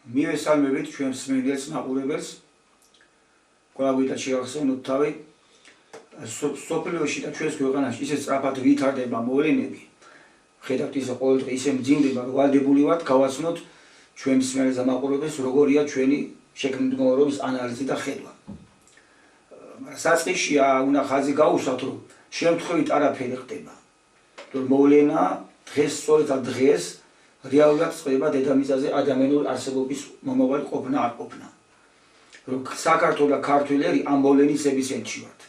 მივესალმებით ჩვენ მსმენელს მაყურებელს ყველაფერად შეახსენოთ თავი სოფლიოში და ჩვენს ქვეყანაში ისე სწრაფად ვითარდება მოვლენები ხედავთ ისე ყოველდღე ისე მძიმდება რომ ვალდებული ვართ გავაცნოთ ჩვენ მსმენელს და მაყურებელს როგორია ჩვენი შექმნილი მდგომარეობის ანალიზი და ხედვა მაგრამ საწყისშია უნდა ხაზი გაუსვათ რომ შემთხვევით არაფერი ხდება რომ მოვლენა დღეს სწორედ დღეს რეალურად ხდება დედამიწაზე ადამიანური არსებობის მომავალი ყოფნა არ ყოფნა რომ საქართველოს და ქართველები ამ მოვლენის ეპიცენტრში ვართ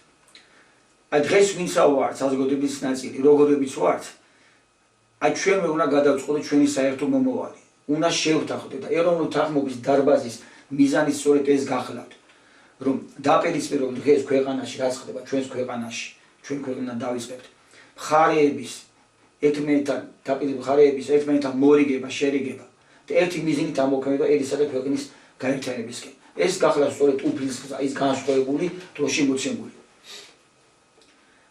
აი დღეს ვინცა ვართ საზოგადოების ნაწილი როგორებიც ვართ აი ჩვენ უნდა გადავწყვეტოთ ჩვენი საერთო მომავალი უნდა შევთანხმდეთ და ეროვნული თანხმობის დარბაზის მიზანი სწორედ ეს გახლავთ რომ დაპირისპიროთ დღეს ქვეყანაში რაც ხდება ჩვენს ქვეყანაში ჩვენ ქვეყანა დავიწყებთ მხარეების ერთმანეთთან დაპირისპირება მხარეების ერთმანეთთან მორიგება შერიგება და ერთი მიზნით ამოქმედება ერისა და ქვეყნის გაერთიანებისკენ ეს გახლავთ სწორედ უფლის ის განსხვავებული დროში მოცემული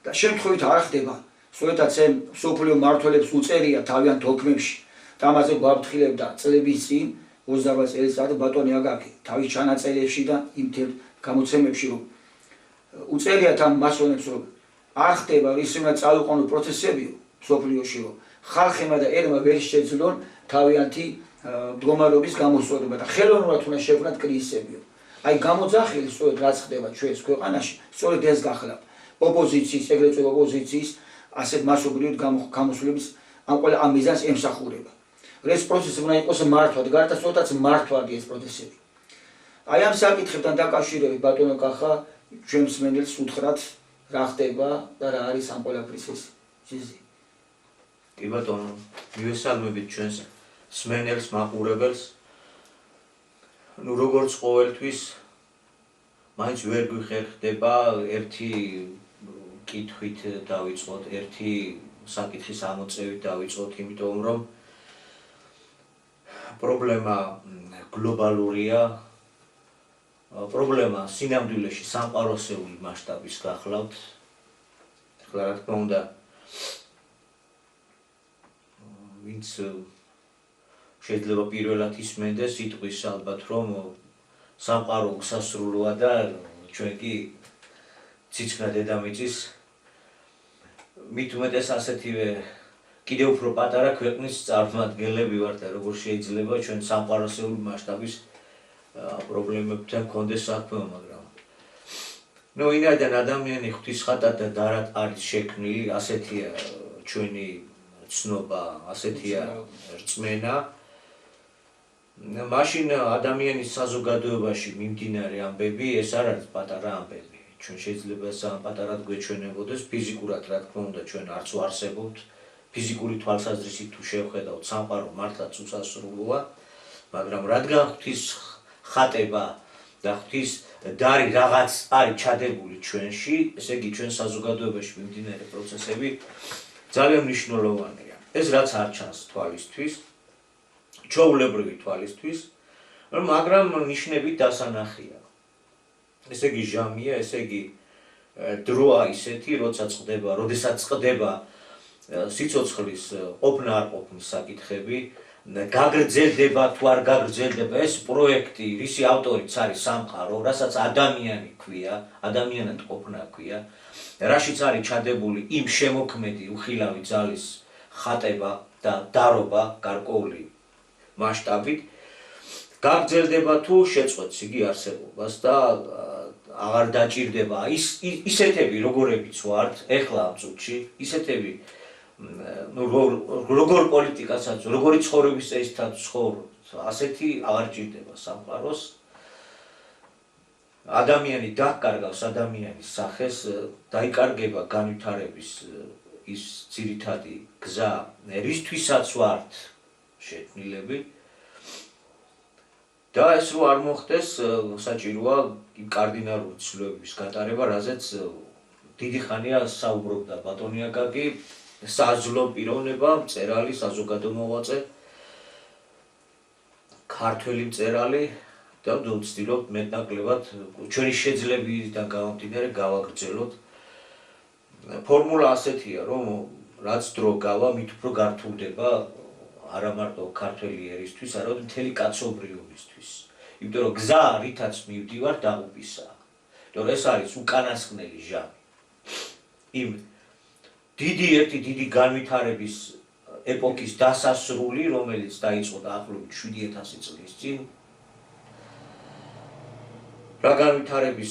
და შემთხვევით არ ხდება სწორედაც ამ სოფლიო მმართველებს უწერია თავიანთ თოქმებში და ამაზე გვაფრთხილებდა წლების წინ 28 წელიწად ბატონი აგაკი თავის ჩანაწერებში და იმ გამოცემებში რომ უწერიათ ამ მასონებს რომ არ ხდება ისე უნდა წავიყვანო პროცესები სოფლიოში რომ ხალხმა და ერმა ვერ შეძლონ თავიანთი მდგომარეობის გამოსწორება და ხელოვნურად უნდა შექმნათ კრიზისები აი გამოძახილი სწორედ რაც ხდება ჩვენს ქვეყანაში სწორედ ეს გახლავთ ოპოზიციის ეგრეთ წოდებული ოპოზიციის ასეთ მასობრივად გამოსვლების ამ მიზანს ემსახურება ეს პროცესი უნდა იყოს მართვად გარდა სწორედაც მართვადი ეს პროცესები აი ამ საკითხებთან დაკავშირებით ბატონო კახა ჩვენ მსმენელს უთხრათ რა ხდება და რა არის ამ ყველაფრის ეს ძიზი კი ბატონო მივესალმებით ჩვენს მსმენელს მაყურებელს ნუ როგორც ყოველთვის მაინც ვერ გვიხერხდება ერთი კითხვით დავიწყოთ ერთი საკითხის ამოწევით დავიწყოთ იმიტომ რომ პრობლემა გლობალურია პრობლემა სინამდვილეში სამყაროსეული მასშტაბის გახლავთ ახლა რა თქმა უნდა ვინც შეიძლება პირველად ისმენდეს სიტყვის ალბათ რომ სამყარო უსასრულოა და ჩვენ კი ციცქნა დედამიწის მით უმეტეს ასეთივე კიდევ უფრო პატარა ქვეყნის წარმომადგენლები ვართ და როგორ შეიძლება ჩვენ სამყაროსეული მასშტაბის პრობლემებთან გქონდეს საქმე მაგრამ ნუ ინარდან ადამიანი ღვთისხატად და დარად არის შექმნილი ასეთია ჩვენი ცნობა ასეთია რწმენა მაშინ ადამიანის საზოგადოებაში მიმდინარე ამბები ეს არ არის პატარა ამბები ჩვენ შეიძლება ეს ამ პატარად გვეჩვენებოდეს ფიზიკურად რა თქმა უნდა ჩვენ არც ვარსებობთ ფიზიკური თვალსაზრისით თუ შევხედავთ სამყარო მართლაც უსასრულოა მაგრამ რადგან ღვთის ხატება და ღვთის დარი რაღაც არის ჩადებული ჩვენში ესე იგი ჩვენ საზოგადოებაში მიმდინარე პროცესები ძალიან მნიშვნელოვანია ეს რაც არ ჩანს თვალისთვის ჩვეულებრივი თვალისთვის მაგრამ ნიშნებით დასანახია ესე იგი ჟამია ესე იგი დროა ისეთი როდესაც წყდება სიცოცხლის ყოფნა არ ყოფნის საკითხები გაგრძელდება თუ არ გაგრძელდება ეს პროექტი რისი ავტორიც არის სამყარო რასაც ადამიანი ქვია ადამიანად ყოფნა ქვია რაშიც არის ჩადებული იმ შემოქმედი უხილავი ძალის ხატება და დარობა გარკვეული მასშტაბით გაგრძელდება თუ შეწყვეტს იგი არსებობას და აღარ დაჭირდება ისეთები როგორებიც ვართ ეხლა ამ წუთში ისეთები როგორ პოლიტიკასაც როგორი ცხოვრების წესითაც ცხოვრობთ ასეთი აღარ ჭირდება სამყაროს ადამიანი დაკარგავს ადამიანის სახეს დაიკარგება განვითარების ის ძირითადი გზა რისთვისაც ვართ შექმნილები და ეს რო არ მოხდეს საჭიროა კარდინალური ცვლილებების გატარება რაზეც დიდი ხანია საუბრობდა ბატონი აკაკი საძლო პიროვნება მწერალი საზოგადო მოღვაწე ქართველი მწერალი და ვცდილობთ მეტნაკლებად ჩვენი შეძლებიდან გამომდინარე გავაგრძელოთ ფორმულა ასეთია რომ რაც დრო გავა მით უფრო გართულდება არა მარტო ქართველი ერისთვის, არამედ მთელი კაცობრიობისთვის. იმიტომ რომ გზა რითაც მივდივარ დაღუპისაა. იმიტომ რომ ეს არის უკანასკნელი ჟამი. იმ დიდი განვითარების ეპოქის დასასრული, რომელიც დაიწყო დაახლოებით 7000 წლის წინ. რა განვითარების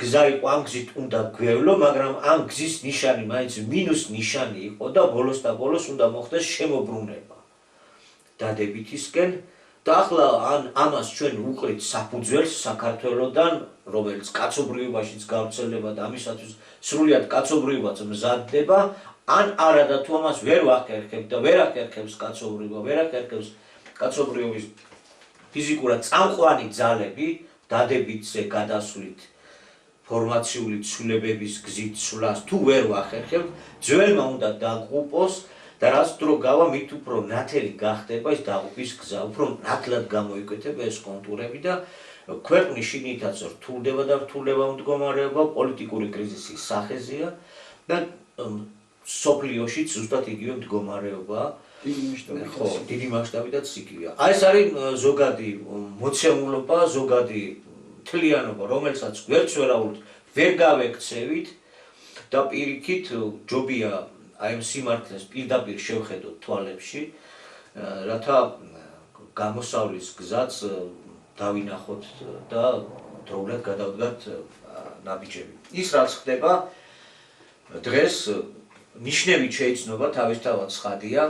გზა იყო, ამ გზით უნდა გვევლო, მაგრამ ამ გზის ნიშანი მაინც მინუს ნიშანი იყო და ბოლოს უნდა მოხდეს შემოbrunება დადებითისკენ და ახლა ამას ჩვენ უყრით საფუძველს საქართველოდან, რომელიც კაცობრიობაშიც გავრცელდება და ამისათვის სრულიად კაცობრიობაც მზადდება, ან არა და თუ ამას ვერ ვახერხებთ და ვერ ახერხებს კაცობრიობა, ვერ ახერხებს კაცობრიობის ფიზიკურად წამყვანი ძალები დადებითზე გადასვლით ფორმაციული ცვლილებების გზით სვლას თუ ვერ ვახერხებთ, ძველმა უნდა დაგღუპოს და რაც დრო გავა, მით უფრო ნათელი გახდება ეს დაღუპვის გზა, უფრო ნათლად გამოიკვეთება ეს კონტურები და ქვეყნის შიგნითაც რთულდება და რთულება მდგომარეობა, პოლიტიკური კრიზისის სახეზეა და სოფლიოშიც ზუსტად იგივე მდგომარეობაა. დიდი მასშტაბითაც იგივეა. ეს არის ზოგადი მოცემულობა, ზოგადი მთლიანობა, რომელსაც ვერც ვერავთ ვერ გავექცევით და პირიქით ჯობია აი ამ სიმართლეს პირდაპირ შევხედოთ თვალებში, რათა გამოსავლის გზაც დავინახოთ და დროულად გადავდგათ ნაბიჯები. ის რაც ხდება დღეს ნიშნებით შეიცნობა თავისთავად ცხადია.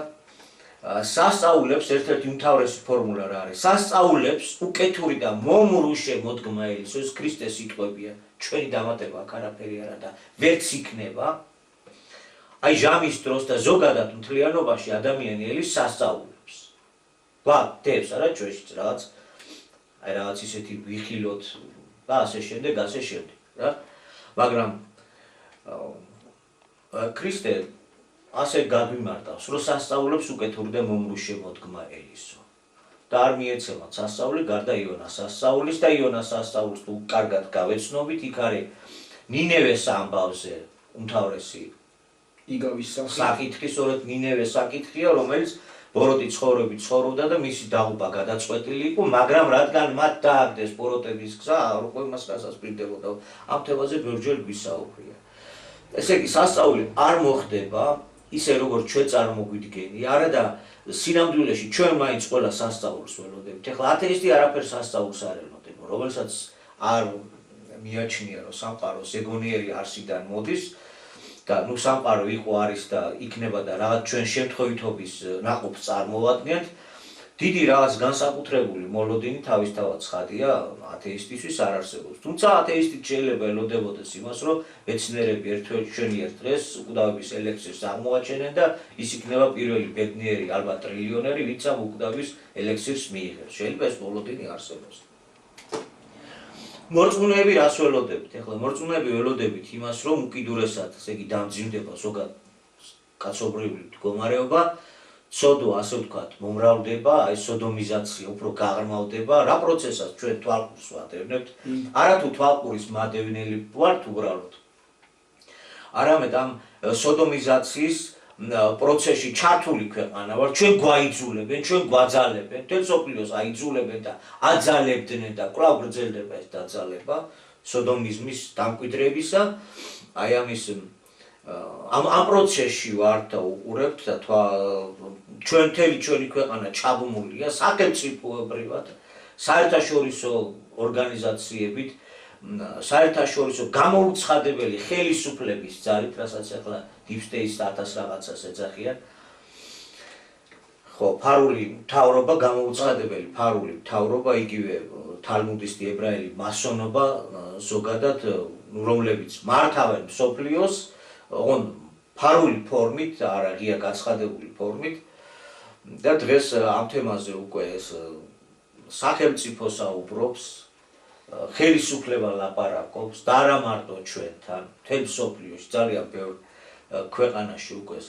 სასწაულებს ერთ-ერთი უმთავრესი ფორმულა რა არის? სასწაულებს უკეთური და მომრუშე მოდგმა ელისოს ქრისტეს სიტყვებია. ჩვენი დამატება აქ არაფერი არა და ვერც იქნება. აი ჟამის დროს და ზოგადად მთლიანობაში ადამიანი ელის სასწაულებს. დებს არა ჩვენშიც რაღაც აი რაღაც ისეთი ვიხილოთ და ასე შემდეგ რა. მაგრამ ქრისტე ასე გაგვიმარტავს, რომ სასწაულებს უკეთური და მომრუშე მოდგმა ელისო. და არ მიეცემათ სასწაული გარდა იონას სასწაულის და იონას სასწაულს თუ კარგად გავეცნობით, იქ არის ნინევეს ამბავზე უმთავრესი იგავის საკითხი, სწორედ ნინევეს საკითხია, რომელიც ბოროტი ცხოვრობით ცხოვრობდა და მისი დაღუპვა გადაწყვეტილი იყო, მაგრამ რადგან მათ დააგდეს ბოროტების გზა, უკვე მას გასასწრებოდა. ამ თემაზე ბევრჯერ გვისაუბრია. ესე იგი, სასწაული არ მოხდება ისე როგორც ჩვენ წარმოგვიდგენია, არა და სინამდვილეში ჩვენ მაინც ყველა სასწაულს ველოდებით. ეხლა ათეისტი არაფერს სასწაულს არ ელოდება, რომელსაც არ მიაჩნია, რომ სამყარო ზეგონიერი არსიდან მოდის და სამყარო იყო არის და იქნება და რაღაც ჩვენ შემთხვევითობის ნაყოფს წარმოვადგენთ. დიდი რაღაც განსაკუთრებული მოლოდინი თავისთავად ცხადია ათეისტისთვის არ არსებობს. თუმცა ათეისტი შეიძლება ელოდებოდეს იმას, რომ მეცნიერები ჩვენი ერთ დღეს უკვდავების ელექსირს აღმოაჩენენ და ის იქნება პირველი ბედნიერი, ალბათ ტრილიონერი, ვინც ამ უკვდავის ელექსირს მიიღებს. შეიძლება ეს მოლოდინი არსებობს. მორწმუნეები რას ველოდებით? ეხლა მორწმუნეები ველოდებით იმას, რომ უკიდურესად, ესე იგი, დამძიმდება ზოგად კაცობრიული მდგომარეობა. სოდო, ასე ვთქვათ, მომრავლდება, აი სოდომიზაცია უფრო გაღრმავდება, რა პროცესას ჩვენ თვალყურს ვადევნებთ, არათუ თვალყურის მადევნელი ვართ უბრალოდ. არამედ ამ სოდომიზაციის პროცესში ჩართული ქვეყანა ვარ, ჩვენ გვაიძულებენ, ჩვენ გვაძალებენ, მთელ სოფლიოს აიძულებენ და აძალებდნენ და კვლავ გრძელდება ეს დაძალება სოდომიზმის დამკვიდრებისა, აი ამის ამ პროცესში ვართ და უყურებთ და ჩვენი ქვეყანა ჩაბმულია სახელმწიფოებრივად, საერთაშორისო ორგანიზაციებით, საერთაშორისო გამოუცხადებელი ხელისუფლების ძალით, რასაც ახლა Deep State 1000 რაღაცას ეძახიან. ხო, ფარული მთავრობა, გამოუცხადებელი ფარული მთავრობა, იგივე თალმუდისტი ებრაელი მასონობა ზოგადად, რომლებიც მართავენ მსოფლიოს on ფარული ფორმით, არა ღია გაცხადებული ფორმით და დღეს ამ თემაზე უკვე ეს სახელმწიფო საუბრობს, ხელისუფლება ლაპარაკობს და არა მარტო ჩვენთან, მთელ მსოფლიოში ძალიან ბევრ ქვეყანაში უკვე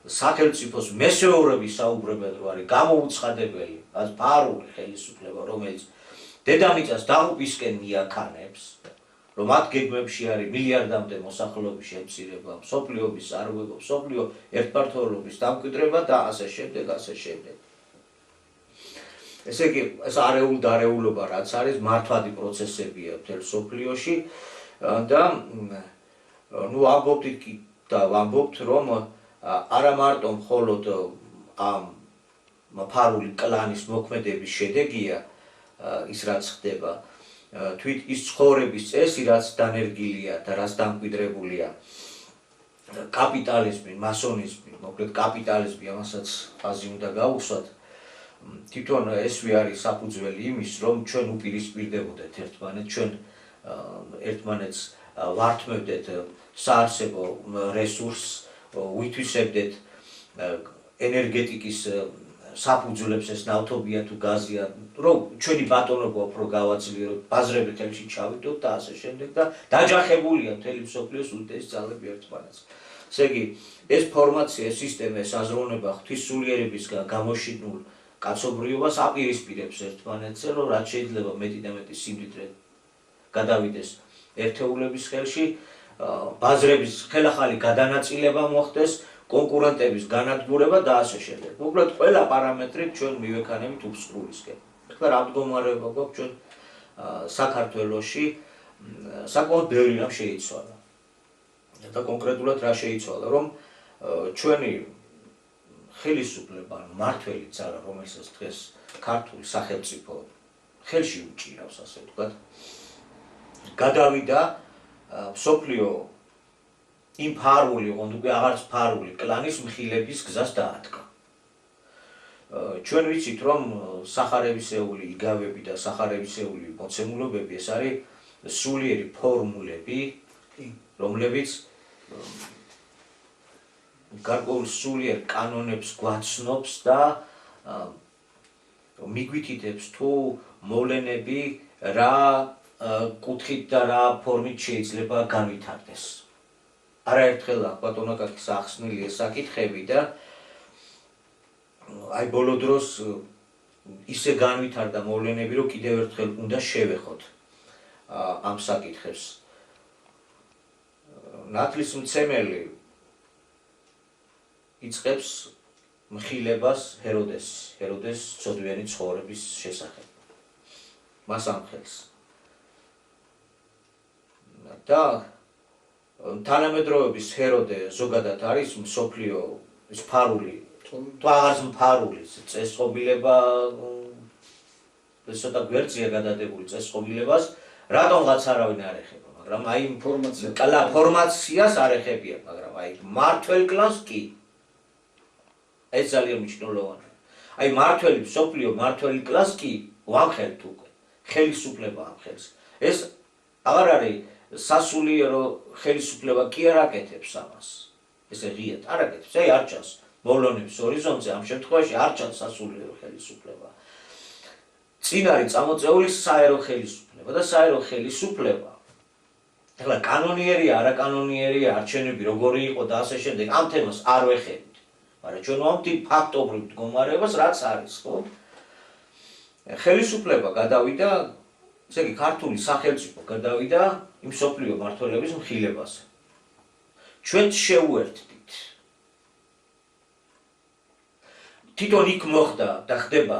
სახელმწიფოს მესეურები საუბრობენ, რომ არის გამოუცხადებელი ეს ფარული ხელისუფლება, რომელიც დედამიწას დაღუპვისკენ მიაქანებს. რომ მათ გეგმებში არის მილიარდამდე მოსახლეობის შემცირება, მსოფლიობის სარღვევო, მსოფლიო ერთპართულობის დამკვიდრება და ასე შემდეგ, ასე შემდეგ. ესე იგი, ეს არეულ-დარეულობა რაც არის, მართვადი პროცესებია მთელ მსოფლიოში და ვამბობთ, რომ არა მარტო მხოლოდ ამ ფარული კლანის მოქმედების შედეგია ის რაც ხდება, თვით ის ცხოვრების წესი, რაც დანერგილია და რაც დამკვიდრებულია კაპიტალიზმი, მასონიზმი, მოკლედ კაპიტალიზმი, ამასაც აზრი უნდა გავუსვათ. თვითონ ესვე არის საფუძველი იმის, რომ ჩვენ უპირისპირდებოდეთ ერთმანეთს, ჩვენ ერთმანეთს ვართმევდეთ საარსებო რესურსს, ვითვისებდეთ ენერგეტიკის საფუძვლებს, ეს ნავთობია თუ გაზია, რომ ჩვენი ბატონობა უფრო გავაძლიეროთ, ბაზრები ხელში ჩავიდოთ და ასე შემდეგ და დაჯახებულია მთელი მსოფლიოს უდიდესი ძალები ერთმანეთს. ესე იგი, ეს ფორმაცია, ეს სისტემა, ეს აზროვნება ღვთისმსულიერებისგან გამოშინულ კაცობრიობას აპირისპირებს ერთმანეთზე, რომ რაც შეიძლება მეტი და მეტი სიმდიდრე გადავიდეს ერთეულების ხელში, ბაზრების ხელახალი გადანაწილება მოხდეს, კონკურენტების განადგურება და ასე შემდეგ. მოკლედ ყველა პარამეტრით ჩვენ მივექანებით უსწრულისკენ. ახლა რა მდგომარეობა გვაქვს ჩვენ საქართველოში, საკმაოდ ბევრი რამ შეიცვალა. და კონკრეტულად რა შეიცვალა, რომ ჩვენი ხელისუფლება, მმართველი ძალა, რომელსაც დღეს ქართული სახელმწიფო ხელში უჭირავს, ასე ვთქვათ, გადავიდა მსოფლიო იმ ფარული, უკვე აღარც ფარული კლანის მხილების გზას დაადგა. ჩვენ ვიცით, რომ სახარებისეული იგავები და სახარებისეული მოცემულობები ეს არის სულიერი ფორმულები, რომლებიც გარკვეულ სულიერ კანონებს გვაცნობს და მიგვითითებს თუ მოვლენები რა კუთხით და რა ფორმით შეიძლება განვითარდეს. არაერთხელ ბატონო კაკის ახსნილი ეს საკითხები და აი ბოლო დროს ისე განვითარდა მოვლენები, რომ კიდევ ერთხელ უნდა შევეხოთ ამ საკითხებს. ნათლისმცემელი იწყებს მხილებას ჰეროდეს ცოდვიანი ცხოვრების შესახებ. მას ამხელს. და თანამედროვეობის ჰეროდე ზოგადად არის მსოფლიო ის ფარული, თუ აღარც მფარული წესწყობილება, ეს ცოტა გვერდზია გადადებული წესწყობილებას, რატომღაც არავინ არ ეხება, მაგრამ აი ფორმაციას არ ეხებია, მაგრამ აი მმართველ კლანს კი. ეს ძალიან მნიშვნელოვანია. აი მმართველი მსოფლიო მმართველი კლანს კი ვამხელთ უკვე, ხელისუფლება ამხელს. ეს აღარ არის სასულიერო ხელისუფლება კი არ აკეთებს ამას. ესე ღიად არ აკეთებს, აი არ ჩანს მოვლენების ჰორიზონტზე, ამ შემთხვევაში არ ჩანს სასულიერო ხელისუფლება. წინ არის წამოწეული საერო ხელისუფლება და საერო ხელისუფლება. ახლა კანონიერია, არაკანონიერია, არჩევნები როგორი იყო და ასე შემდეგ, ამ თემას არ ვეხებით. მაგრამ ჩვენ ვამბობთ ფაქტობრივ მდგომარეობას, რაც არის, ხო? ხელისუფლება გადავიდა, ესე იგი ქართული სახელმწიფო გადავიდა იმ მსოფლიო მმართველების მხილებაზე. ჩვენ შევუერთდით. თვითონ იქ მოხდა და ხდება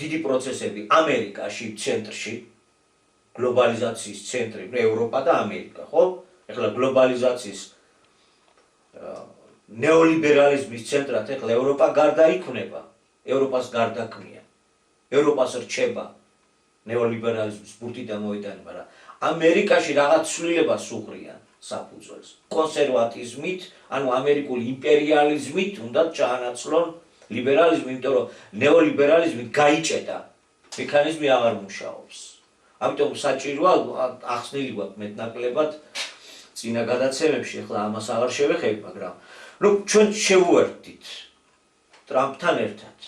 დიდი პროცესები ამერიკაში, ცენტრში, გლობალიზაციის ცენტრი, ევროპა და ამერიკა, ხო? ეხლა გლობალიზაციის ნეოლიბერალიზმის ცენტრად ეხლა ევროპა გარდა იქნება, ევროპას გარდა ქმნიან. ევროპას რჩება ნეოლიბერალიზმის ბურთი და მოედანი, მაგრამ ამერიკაში რაღაც ცვლილებას უყრიან საფუძველს. კონსერვატიზმით, ანუ ამერიკული იმპერიალიზმით უნდა ჩაანაცვლონ ლიბერალიზმი, იმიტომ რომ ნეოლიბერალიზმი გაიჭედა, მექანიზმი აღარ მუშაობს. ამიტომ საჭიროა ახსნილი გვაქვს მეტნაკლებად წინა გადაცემებში, ახლა ამას აღარ შევეხები, მაგრამ რომ ჩვენ შევუერთდით ტრამპთან ერთად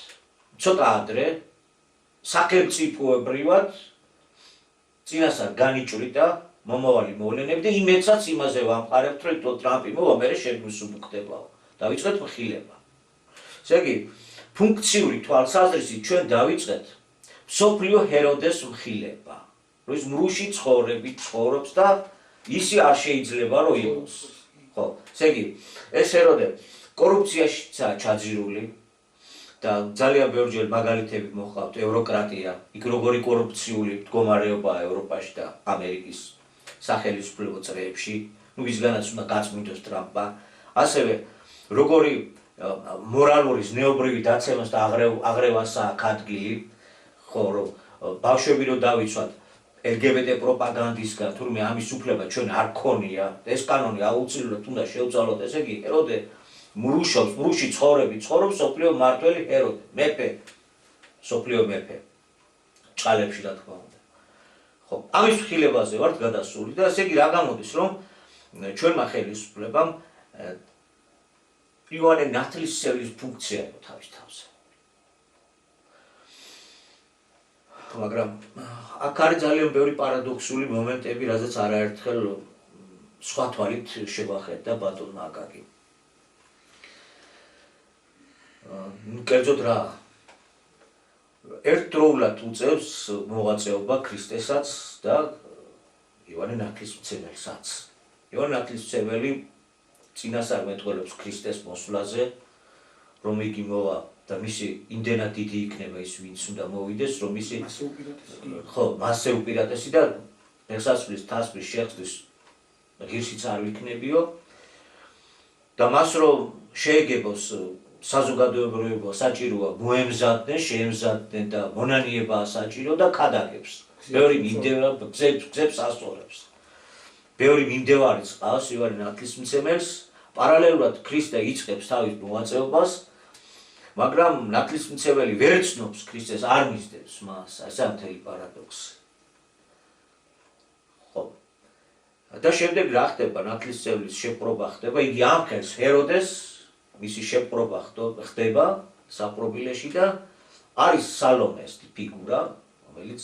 ცოტა ადრე სახელმწიფოებრივად წინასწარ განიჭრიდა მომავალი მოვლენები და იმედსაც იმაზე ვამყარებთ, რომ ტრამპი მოვა, მერე შეგვს უკდებაო. დავიწყეთ მხილება. ესე იგი, ფუნქციური თვალსაზრისით ჩვენ დავიწყეთ მსოფლიო ჰეროდეს მხილება. რომ ის მრუში ცხოვრობს და ისი არ შეიძლება რომ იყოს. ხო, ესე იგი, ეს ეროდე კორუფციაშია ჩაძირული და ძალიან ბევრჯერ მაგალითები მოხავთ ევროკრატია, იქ როგორი კორუფციული მდგომარეობაა ევროპაში და ამერიკის სახელმწიფო წრეებში, ну ვისგანაც უნდა გაწმინდოს ტრამპმა, ასევე როგორი მორალური ზნეობრივი დაცემას და აღრევასაა ადგილი, ხო, რომ ბავშვები რომ დავიცვათ LGBT პროპაგანდისგან, თურმე ამის უფლება ჩვენ არ ქონია, ეს კანონი აუცილებლად უნდა შევწავლოთ, ესე იგი, ეროდე მრუში ცხოვრობს სოფლიო მმართველი ეროდე, მეფე, სოფლიო მეფე, ჭალებში რა თქმა უნდა. ხო, ამის ხილებაზე ვართ გადასული და ესე იგი რა გამოდის, რომ ჩვენმა ხელისუფლებამ იოანე ნათლისმცემლის ფუნქცია იყო თავის თავზე. მაგრამ აქ არის ძალიან ბევრი პარადოქსული მომენტები, რაზეც არაერთხელ სხვა თვალით შევახედა ბატონმა აკაკი. კერძოდ რა ერთდროულად უწევს მოღვაწეობა ქრისტესაც და იოანე ნათლისმცემელსაც. იოანე ნათლისმცემელი წინასწარმეტყველებს ქრისტეს მოსვლაზე, რომ იგი მოვა და მისი იმდენად დიდი იქნება ის, ვინც უნდა მოვიდეს, რომ მისი მასზე უპირატესი და ეხსასწრის თასმის შეხსნის ღირსიც არ ვიქნებიო და მას რომ შეეგებოს საზოგადოებრივობა საჭიროა მოემზადნენ, შეემზადნენ და მონანიებაა საჭირო და ქადაგებს. ბევრი მიმდევარი გზებს ასწორებს. ბევრი მიმდევარი წყავს იოანე ნათლისმცემელს, პარალელურად ქრისტე იწყებს თავის მოღვაწეობას, მაგრამ ნათლისმცემელი ვერ ცნობს ქრისტეს, არ მისდევს მას, ასაა მთელი პარადოქსი. ხო. და შემდეგ რა ხდება, ნათლისმცემლის შეპყრობა ხდება, იგი ამხელს ჰეროდეს, მისი შეპყრობა ხდება საპყრობილეში და არის სალომეს ფიგურა, რომელიც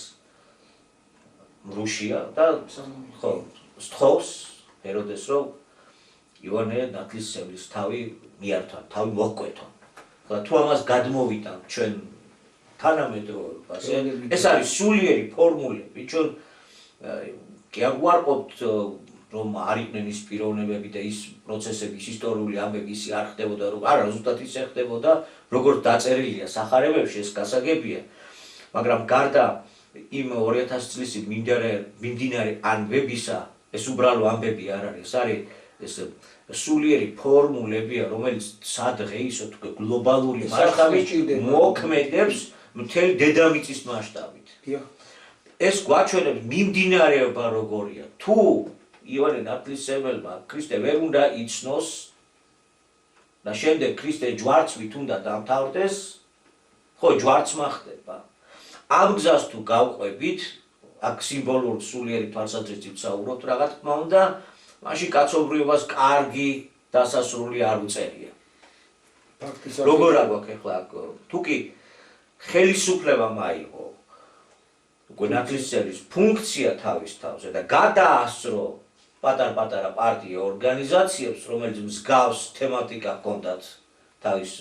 მრუშია და ხო, სთხოვს ჰეროდეს, რომ იოანე ნათლისმცემლის თავი მიართვან, თავი მოჰკვეთონ. და თუ ამას გადმოვიტანთ ჩვენ თანამედროვეობას, ეს არის სულიერი ფორმულები, ჩვენ კი არ ვარყოფთ რომ არ იყვნენ ის პიროვნებები და ის პროცესები, ის ისტორიული ამბები ისი არ ხდებოდა, რომ არა ზუსტად ისე ხდებოდა, როგორც დაწერილია სახარებებში, ეს გასაგებია, მაგრამ გარდა იმ 2000 წლის მიმდინარე ამბებისა, ეს უბრალო ამბები არ არის, ეს არის ეს სულიერი ფორმულებია, რომელიც სადღეისო თუ გლობალური მასშტაბით მოქმედებს მთელი დედამიწის მასშტაბით. ეს გვაჩვენებს მიმდინარეობა როგორია. თუ იოანე ნათლისმცემელმა ქრისტე ვერ უნდა იცნოს და შემდეგ ქრისტე ჯვარცმით უნდა დამთავრდეს, ხო, ჯვარცმა ხდება. ამ გზას თუ გავყვებით, აქ სიმბოლურ სულიერი თვალსაზრისით ვსაუბრობთ, რა თქმა უნდა, მაშინ კაცობრიობას კარგი დასასრული არ უწერია. როგორ აგვაქვს ახლა თუ კი ხელისუფლებამ აიღო უკვე ნათლისმცემლის ფუნქცია თავის თავზე და გადაასწრო პატარ-პატარა პარტია ორგანიზაციებს, რომელიც მსგავს თემატიკა ჰქონდათ თავის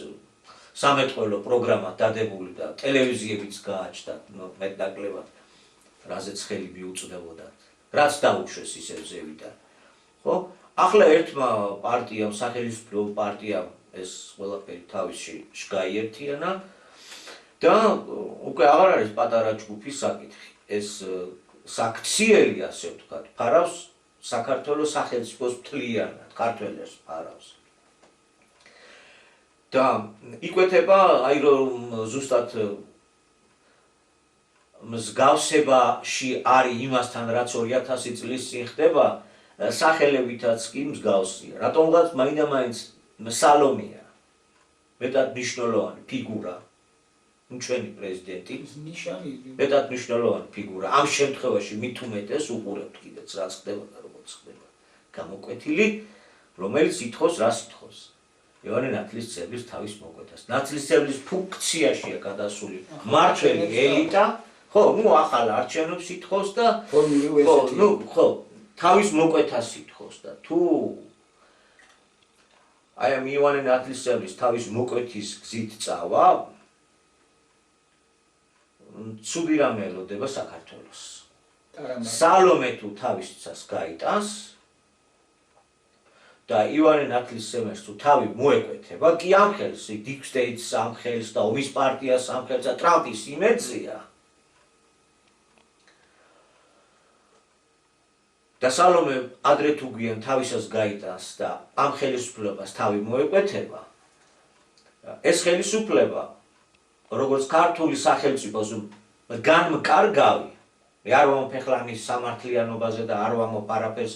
სამეთყველო პროგრამა დადებული და ტელევიზიებიც გააჩნდათ მეტნაკლებად, რაზეც ხელი მიუწვდებოდათ, რაც დაუშვეს ისევ ზევიდან. ხო? ახლა ერთმა პარტიამ, სახელმწიფო პარტიამ ეს ყველაფერი თავისში გაიერთიანა და უკვე აღარ არის პატარა ჯგუფის საკითხი. ეს საქციელი, ასე ვთქვათ, ფარავს საქართველოს სახელმწიფოს მთლიანად, ქართველებს ფარავს. და იკვეთება, აი რომ ზუსტად მსგავსებაში არის იმასთან, რაც 2000 წლის წინ ხდება, სახელებითაც კი მსგავსია. რატომღაც მაინდა-მაინც სალომეა მეტად მნიშვნელოვანი ფიგურა, ჩვენი პრეზიდენტი, მეტად მნიშვნელოვანი ფიგურა. ამ შემთხვევაში მით უმეტეს უყურებთ კიდეც რაც ხდება და როგორც ხდება. გამოკვეთილი, რომელიც ითხოვს, რას ითხოვს? იოანე ნათლისმცემლის თავის მოკვეთას. ნათლისმცემლის ფუნქციაშია გადასული მმართველი ელიტა, ხო, ნუ ახალ არჩევნებს ითხოვს და ხო, თავის მოკვეთას ითხოვს და თუ აი ამ იოანე ნათლისმცემლის თავის მოკვეთის გზით წავა, ცუდი რამე ელოდება საქართველოს. სალომე თუ თავის ცას გაიტანს და ივანე ნათლისმცემელს თუ თავი მოეკვეთება, კი ამ ხელს, Deep State-ს ამ ხელს და ომის პარტიას ამ ხელს და ტრამპის იმეძია. და სალომე ადრე თუ გვიან თავისას გაიტანს და ამ ხელისუფლებას თავი მოეკვეთება, ეს ხელისუფლება, როგორც ქართული სახელმწიფოს განმკარგავი, არ ვამოფეხლა მის სამართლიანობაზე და არ ვამოფ არაფერს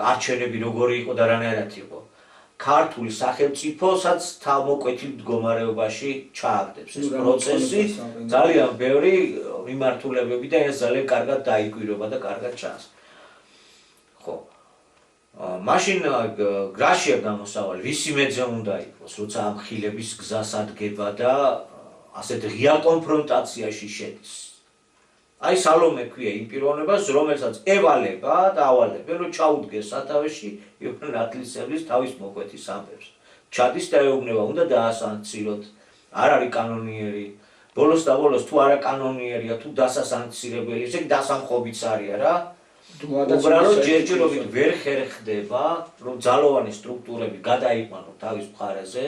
არჩევნები როგორი იყო და რანაირად იყო. ქართული სახელმწიფოსაც თავმოკვეთილ მდგომარეობაში ჩააგდებს ეს პროცესი, ძალიან ბევრი მიმართულებები და ეს ძალიან კარგად დაიკვირება და კარგად ჩანს. ხო. მაშინ გრაშია გამოსავალი, ვისი მეძე უნდა იყოს, როცა ამ ხილების გზას ადგება და ასეთ ღია კონფრონტაციაში შედის. აი სალომე ქვია იმ პიროვნებას, რომელსაც ევალება და ავალებენ, რომ ჩაუდგეს სათავეში ივანე ნათლისმცემლის თავის მოკვეთის ამბებს. ჩადის და ეუბნება, უნდა დაასანქციროთ, არ არის კანონიერი. ბოლოს და ბოლოს თუ არა კანონიერია, თუ დასასანქცირებელი, ესე იგი დასამხობიც არის რა. უბრალოდ ჯერჯერობით ვერ ხერხდება, რომ ძალოვანი სტრუქტურები გადაიყვანონ თავის მხარეზე.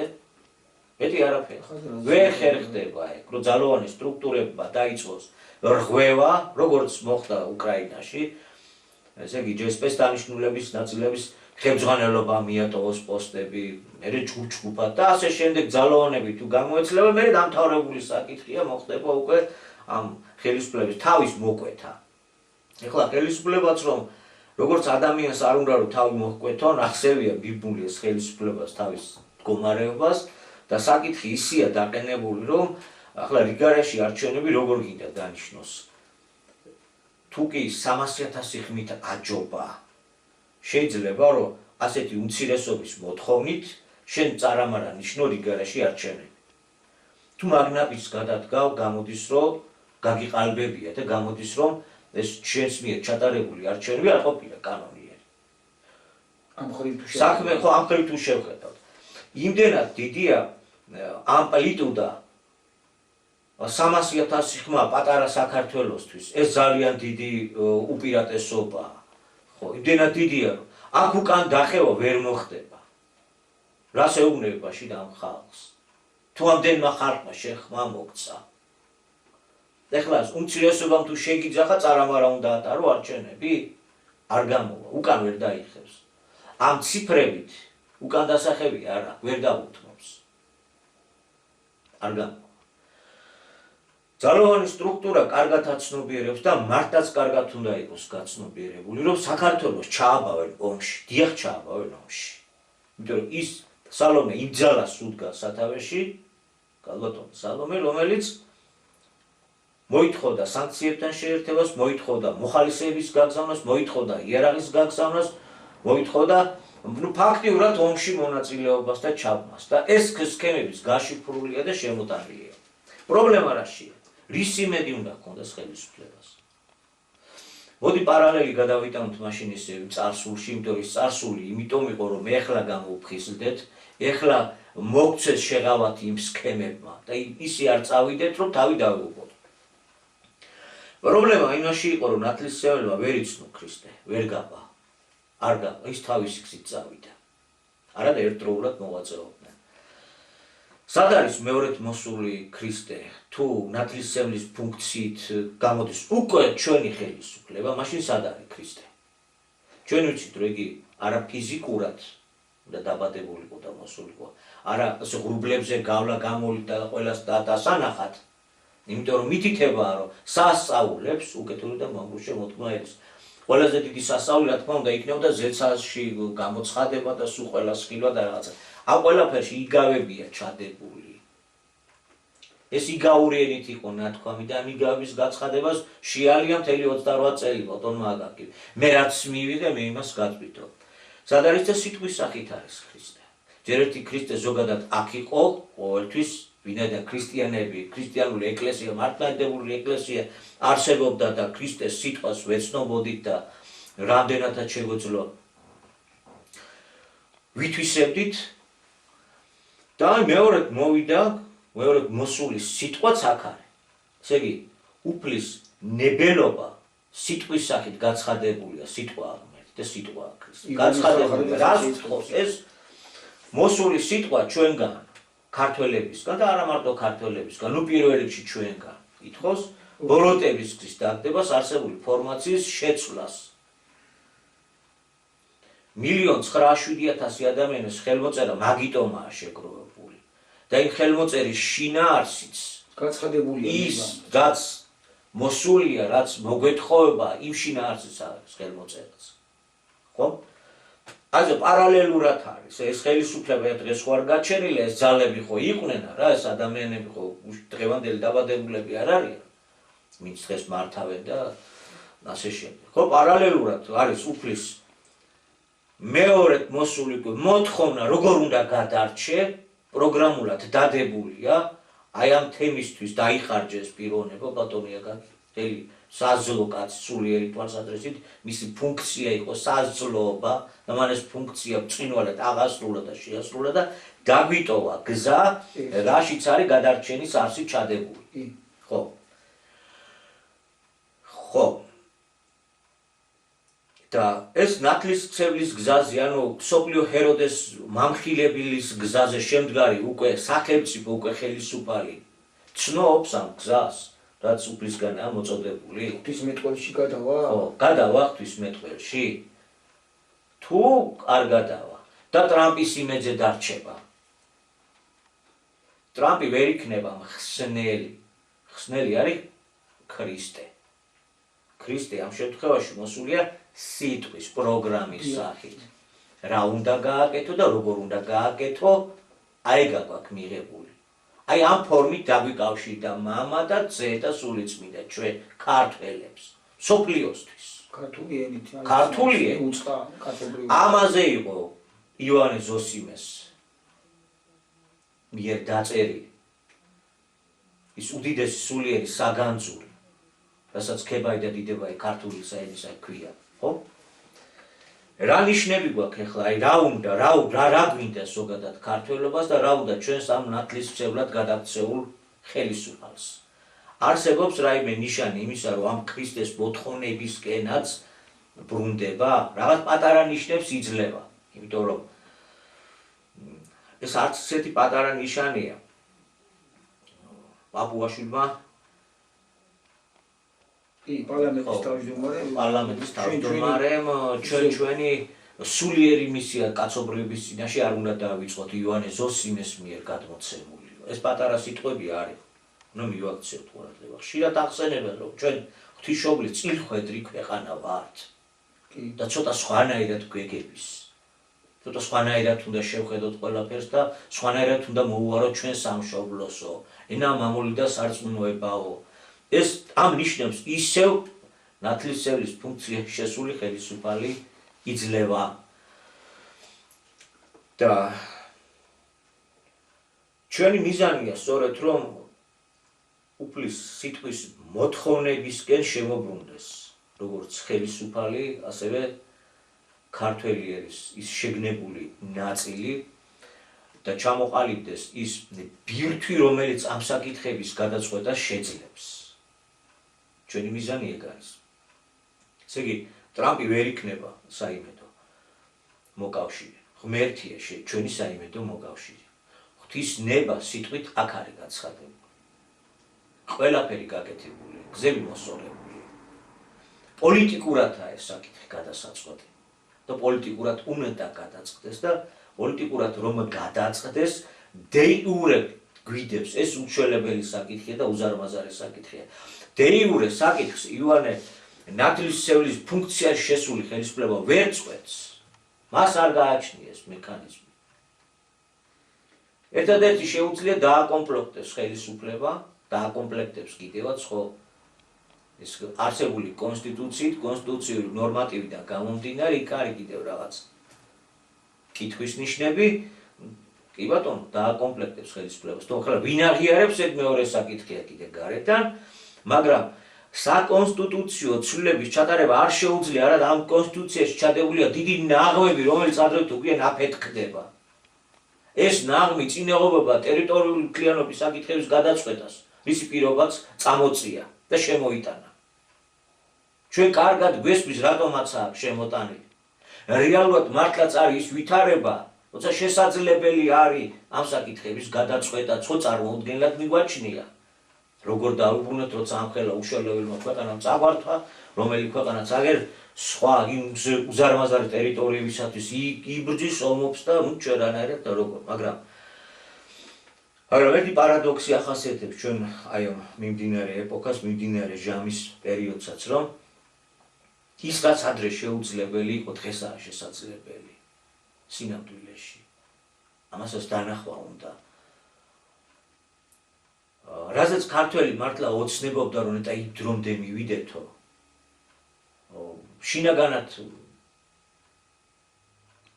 მეტი არაფერი. ვერ ხერხდება ეგ, რომ ძალოვანი სტრუქტურებმა დაიწყოს რღვევა, როგორც მოხდა უკრაინაში, ესე იგი ჯესპეს დანიშნულების ნაწილების ხელმძღვანელობა მიატოვოს პოსტები, მერე ჯგუფად და ასე შემდეგ ძალოვანები თუ გამოეცლება, მერე დამთავრებული საკითხია მოხდება უკვე ამ ხელისუფლების თავის მოკვეთა. ეხლა ხელისუფლებაც რომ როგორც ადამიანს არ უნდა რომ თავი მოჰკვეთონ, ახსევია ბიბლია ეს ხელისუფლებას თავის მდგომარეობას და საკითხი ისია დაყენებული, რომ ახლა რიგარაში არჩევნები როგორ გინდა დანიშნოს. თუ კი 300,000 ხმით აჯობა, შეიძლება რომ ასეთი უმცირესობის მოთხოვნით შენ წარამარა ნიშნო რიგარაში არჩევნები. თუ მაგნაბის გადადგავ, გამოდის რომ გაგიყალბებია და გამოდის რომ ეს ჩვენს მიერ ჩატარებული არჩევნები არ ყოფილა კანონიერი. საქმე ხო ამ ხრივ თუ შევხედავთ. იმდენად დიდია ამპლიტუდა 300,000 ხმა პატარა საქართველოსთვის ეს ძალიან დიდი უპირატესობაა. ხო, იმდენად დიდია, რომ აქ უკან დახევა ვერ მოხდება. რას ეუბნება შიდა ამ ხალხს? თუ ამდენმა ხალხმა შეხმა მოგცა. ეხლა უმცირესობამ თუ შეგიძახა, წარამარა უნდა ატარო არჩევნები? არ გამოვა, უკან ვერ დაიხევს. ამ ციფრებით უკან დასახები არა, ვერ დაუთმობს. არ გამოვა. ძალოვანი სტრუქტურა კარგად აცნობიერებს და მართლაც კარგად უნდა იყოს გაცნობიერებული, რომ საქართველოს ჩააბავენ ომში, დიახ ჩააბავენ ომში. იმიტომ რომ ის სალომე იბძალა სუდგა სათავეში, გალბატონ სალომე, რომელიც მოითხოვდა სანქციებთან შეერთებას, მოითხოვდა მოხალისეების გაგზავნას, მოითხოვდა იარაღის გაგზავნას, მოითხოვდა ფაქტიურად ომში მონაწილეობას და ჩაბმას და ეს სქემების გაშიფრულია და შემოტანილია. პრობლემა რაშია? რის იმედი უნდა ჰქონდეს ხელისუფლებას? მოდი პარალელი გადავიტანოთ მაშინ ისე წარსულში, იმიტომ რომ წარსული იმიტომ იყო რომ ეხლა გამოვფხიზლდეთ, ეხლა მოგცეს შეღავათი იმ სქემებმა და ისე არ წავიდეთ რომ თავი დავუყოთ. პრობლემა იმაში იყო რომ ნათლისმცემელმა ვერ იცნო ქრისტე, ვერ გაბა. არ გაბა, ის თავისი გზით წავიდა. არადა ერთდროულად მოვაწეობდნენ. სად არის მეორედ მოსული ქრისტე, თუ ნათლისმცემლის ფუნქციით გამოდის უკვე ჩვენი ხელისუფლება, მაშინ სად არის ქრისტე? ჩვენ ვიცით, რომ იგი არა ფიზიკურად და დაბადებულიყო და მოსულიყო, არა ღრუბლებზე გავლა გამოლიდა და ყველას დასანახად, იმიტომ რომ მითითებაა, რომ სასწაულებს უკეთური და მომგუშე მოთქმა ერის. ყველაზე დიდი სასწაული, რა თქმა უნდა, იქნებოდა ზეცაში გამოცხადება და სულ ყველა სკილვა და რაღაცა. ამ ყველაფერში იგავებია ჩადებული. ეს იგაური ენით იყო ნათქვამი და ამ იგავების გაცხადებას შეალია მთელი 28 წელი ბატონმა აგაკი. მე რაც მივიდე, მე იმას გაწვიდო. სად არის და სიტყვის სახით არის ქრისტე. ჯერ ერთი ქრისტე ზოგადად აქ იყო, ყოველთვის ვინაიდან ქრისტიანები, ქრისტიანული ეკლესია, მართლმადიდებლური ეკლესია არსებობდა და ქრისტეს სიტყვას ვეცნობოდით და რამდენადაც შეგვეძლო ვითვისებდით და მეორედ მოვიდა, მეორედ მოსული სიტყვაც აქ არის. ესე იგი, უფლის ნებელობა სიტყვის სახით გაცხადებულია სიტყვა აღმერთი და სიტყვა აქრის. გაცხადებული რას თხოვს ეს მოსული სიტყვა ჩვენგან ქართველებისგან და არა მარტო ქართველებისგან, ნუ პირველ რიგში ჩვენგან ითხოვს ბოროტებისთვის დაგდებას არსებული ფორმაციის შეცვლას. 1,907,000 ადამიანის ხელმოწერა მაგიტომაა შეგროვებული და იმ ხელმოწერის შინაარსიც გაცხადებულია ის რაც მოსულია, რაც მოგვეთხოვება იმ შინაარსის არის ხელმოწერაც. ხო? ასე პარალელურად არის ეს ხელისუფლება დღეს ხო არ გაჩერილი, ეს ძალები ხო იყვნენ რა, ეს ადამიანები ხო დღევანდელი დაბადებულები არ არიან, ვინც დღეს მართავენ და ასე შემდეგ. ხო, პარალელურად არის უფლის მეორედ მოსული მოთხოვნა, როგორ უნდა გადარჩე, პროგრამულად დადებულია, აი ამ თემისთვის დაიხარჯეს პიროვნება ბატონია გათელი საზლო კაცი სულიერი თვალსაზრისით, მისი ფუნქცია იყო საზლოობა და მან ეს ფუნქცია ბრწყინვალედ აღასრულა და შეასრულა და დაგვიტოვა გზა, რაშიც არის გადარჩენის არსი ჩადებული. ხო. ხო. და ეს ნათლისმცემლის გზაზე, ანუ სოფლიო ჰეროდეს მამხილებლის გზაზე შემდგარი უკვე სახელმწიფო, უკვე ხელისუფალი ცნობს ამ გზას, რაც უფლისგანაა მოწოდებული. ღვთისმეტყველში გადავა? ხო, გადავა ღვთისმეტყველში. თუ არ გადავა და ტრამპის იმედზე დარჩება. ტრამპი ვერ იქნება მხსნელი. მხსნელი არის ქრისტე. ქრისტე ამ შემთხვევაში მოსულია სიტყვის პროგრამის სახით. რა უნდა გააკეთო და როგორ უნდა გააკეთო, აი გაგვაქვს მიღებული. აი ამ ფორმით დაგვიკავშირდა მამა და ძე და სულიწმიდა ჩვენ ქართველებს, სოფლიოსთვის. ქართული ენით. ქართული ენით. უწყა კათოლიკური. ამაზე იყო ივანე ზოსიმეს მიერ დაწერილი ის უდიდესი სულიერი საგანძური, რასაც ქებაი და დიდებაი ქართული საენისა ქვია, ხო? რა ნიშნები გვაქვს ახლა, აი რა უნდა, რა გვინდა ზოგადად ქართველობას და რა უნდა ჩვენს ამ ნათლისმცემლად გადაქცეულ ხელისუფალს. არსებობს რაიმე ნიშანი იმისა, რომ ამ ქრისტეს მოთხოვნებისკენაც ბრუნდება, რაღაც პატარა ნიშნებს იძლევა, იმიტომ რომ ეს არც ესეთი პატარა ნიშანია. პაპუაშვილმა პარლამენტის თავმჯდომარემ ჩვენი სულიერი მისია კაცობრიობის წინაშე არ უნდა დავიწყოთ ივანე ზოსიმეს მიერ გადმოცემული. ეს პატარა სიტყვები არის. ნუ მივაქცევთ ყურადღება. ხშირად ახსენებენ, რომ ჩვენ ღვთისმშობლის წილხვედრი ქვეყანა ვართ. და ცოტა სხვანაირად გვეგების. ცოტა სხვანაირად უნდა შევხედოთ ყველაფერს და სხვანაირად უნდა მოუვაროთ ჩვენ სამშობლოსო. ენა მამული და სარწმუნოებაო. ეს ამ ნიშნებს ისევ ნათლისმცემლის ფუნქციაში შესული ხელისუფალი იძლევა. და ჩვენი მიზანია სწორედ რომ უფლის სიტყვის მოთხოვნებისკენ შემოbrunდეს, როგორც ხელისუფალი, ასევე ქართველი ერის ის შეგნებული ნაწილი და ჩამოყალიბდეს ის ბირთვი, რომელიც ამ საკითხების გადაწყვეტას შეძლებს. ჩვენი მიზანი ეგ არის. ესე იგი, ტრამპი ვერ იქნება საიმედო მოკავშირე. ღმერთია ჩვენი საიმედო მოკავშირე. ღვთის ნება სიტყვით აქ არის გაცხადებული. ყველაფერი გაკეთებული, გზები მოსწორებული. პოლიტიკურადაა ეს საკითხი გადასაწყვეტი. და პოლიტიკურად უნდა გადაწყდეს და პოლიტიკურად რომ გადაწყდეს, დეიურე გვიდებს ეს უჩვენებელი საკითხია და უზარმაზარი საკითხია. დეიურე საკითხს ივანე ნათლისმცემლის ფუნქციაში შესული ხელისუფლება ვერ წყვეტს. მას არ გააჩნიეს მექანიზმი. ერთადერთი შეუძლია დააკომპლექტოს ხელისუფლება, დააკომპლექტებს კიდევაც ხო ეს არსებული კონსტიტუციით, კონსტიტუციური ნორმატივიდან გამომდინარე, იქ არის კიდევ რაღაც კითხვის ნიშნები, კი ბატონო, დააკომპლექტებს ხელისუფლებას. თუმცა ახლა ვინ აღიარებს ეგ მეორე საკითხია კიდე გარედან, მაგრამ საკონსტიტუციო ცვლილების ჩატარება არ შეუძლია, არა ამ კონსტიტუციაში ჩადებულია დიდი ნაღმები, რომელიც ადრე თუ გვიან აფეთქდება. ეს ნაღმი წინააღმება ტერიტორიული კლიანობის საკითხების გადაწყვეტას, მისი პირობაც წამოწია და შემოიტანა. ჩვენ კარგად გვესმის რატომაც აქვს შემოტანილი. რეალურად მართლაც არის ის ვითარება, როცა შესაძლებელი არის ამ საკითხების გადაწყვეტა, ხო წარმოუდგენლად მიგვაჩნია. როგორ დავუბრუნოთ, როცა ამ ხელა უშველებელმა ქვეყანამ წაგვართვა, რომელი ქვეყანაც აგერ სხვა იმ უზარმაზარი ტერიტორიებისათვის იბრძვის, ომობს და ჩვენ რანაირად და როგორ, მაგრამ ერთი პარადოქსი ახასიათებს ჩვენ აი ამ მიმდინარე ეპოქას, მიმდინარე ჟამის პერიოდსაც, რომ ის რაც ადრე შეუძლებელი იყო, დღესაა შესაძლებელი სინამდვილეში. ამასაც დანახვა უნდა. რაზეც ქართველი მართლა ოცნებობდა, რომ ნეტა იმ დრომდე მივიდეთო. შინაგანად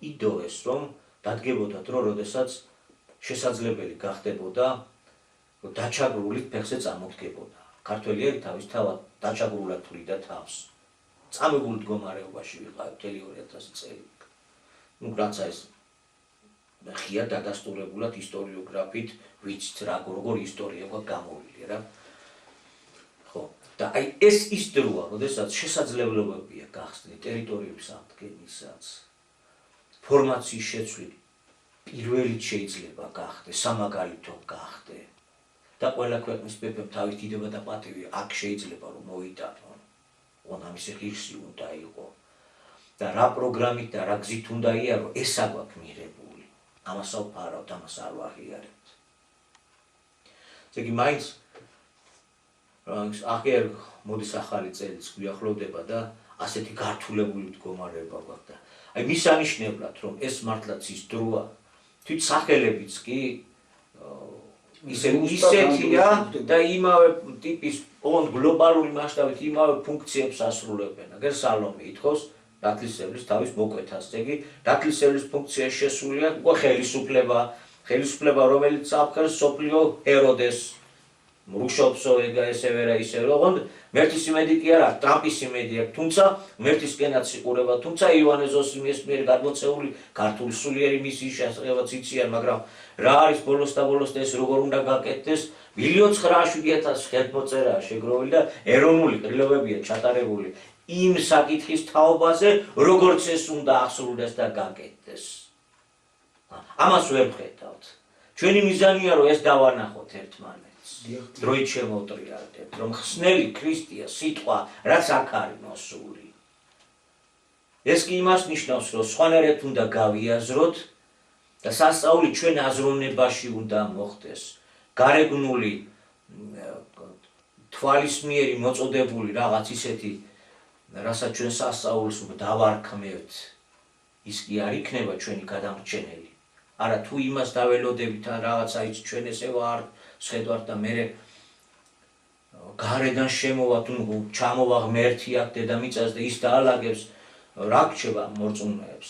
იდოეს, რომ დადგებოდა დრო, როდესაც შესაძლებელი გახდებოდა, რომ დაჩაგრული ფეხზე წამოდგებოდა. ქართველიერი თავისთავად დაჩაგრულად თვლიდა თავს. წამებულ მდგომარეობაში ვიყავ მთელი 2000 წელი. რაც ეს ხია დადასტურებულად ისტორიოგრაფით ვიცით რა როგორ ისტორია გვაქვს გამოვილი რა. ხო, და აი ეს ის დროა, როდესაც შესაძლებლობებია გახსნით ტერიტორიების აღდგენისაც, ფორმაციის შეცვლით პირველით შეიძლება გახდეს, სამაგალითო გახდეს. და ყველა ქვეყნის მეფემ თავის დიდება და პატივი აქ შეიძლება რომ მოიტანონ. ამისი ღირსი უნდა იყო. და რა პროგრამით და რა გზით უნდა იარო, ეს აგვაქვს მიღებული. ამას ავფარავთ, ამას არ ვაღიარებთ. ესე იგი მაინც აღერ მოდის ახალი წელიც გვიახლოვდება და ასეთი გართულებული მდგომარეობა გვაქვს და აი მისანიშნებლად რომ ეს მართლაც ის დროა, თვით სახელებიც კი ისეთია და იმავე ტიპის გლობალური მასშტაბით იმავე ფუნქციებს ასრულებენ. აგერ სალომე ითხოვს დათლისებლის თავის მოკვეთას, ეგ დათლისებლის ფუნქცია შესულია უკვე ხელისუფლება, რომელიც აფხერს სოფლიო ეროდეს მრუშობსო ეგა ესევე რა ისე როგორ მერტის იმედი კი არა, ტრამპის იმედი აქვს, თუმცა მერტისკენაც იყურება, თუმცა ივანე ზოსიმის მიერ გადმოცეული ქართული სულიერი მისიის შესახებაც იციან, მაგრამ რა არის ბოლოს და ეს როგორ უნდა გაკეთდეს, 1,907,000 ხელმოწერაა შეგროვილი და ეროვნული ყრილობებია ჩატარებული იმ საკითხის თაობაზე, როგორც ეს უნდა ახსრულდეს და გაკეთდეს. ამას ვერ ვხედავთ. ჩვენი მიზანია რომ ეს დავანახოთ ერთმანეთს. დროით შემოვტრიალდებთ, რომ ხსნელი ქრისტია სიტყვა რაც აქ არის მოსული. ეს კი იმას ნიშნავს, რომ სხვანაირად უნდა გავიაზროთ და სასწაული ჩვენ აზროვნებაში უნდა მოხდეს. გარეგნული თვალისმიერი მოწოდებული რაღაც ისეთი, რასაც ჩვენ სასწაულს დავარქმევთ, ის კი არ იქნება ჩვენი გადამრჩენელი. არა თუ იმას დაველოდებით ან რაღაცა იცი ჩვენ ესე ვარ შეხედავთ და მე გარედან შემოვათ, ჩამოვა ღმერთი აქ დედამიწას და ის დაალაგებს რა გრჩება მორწმუნეებს.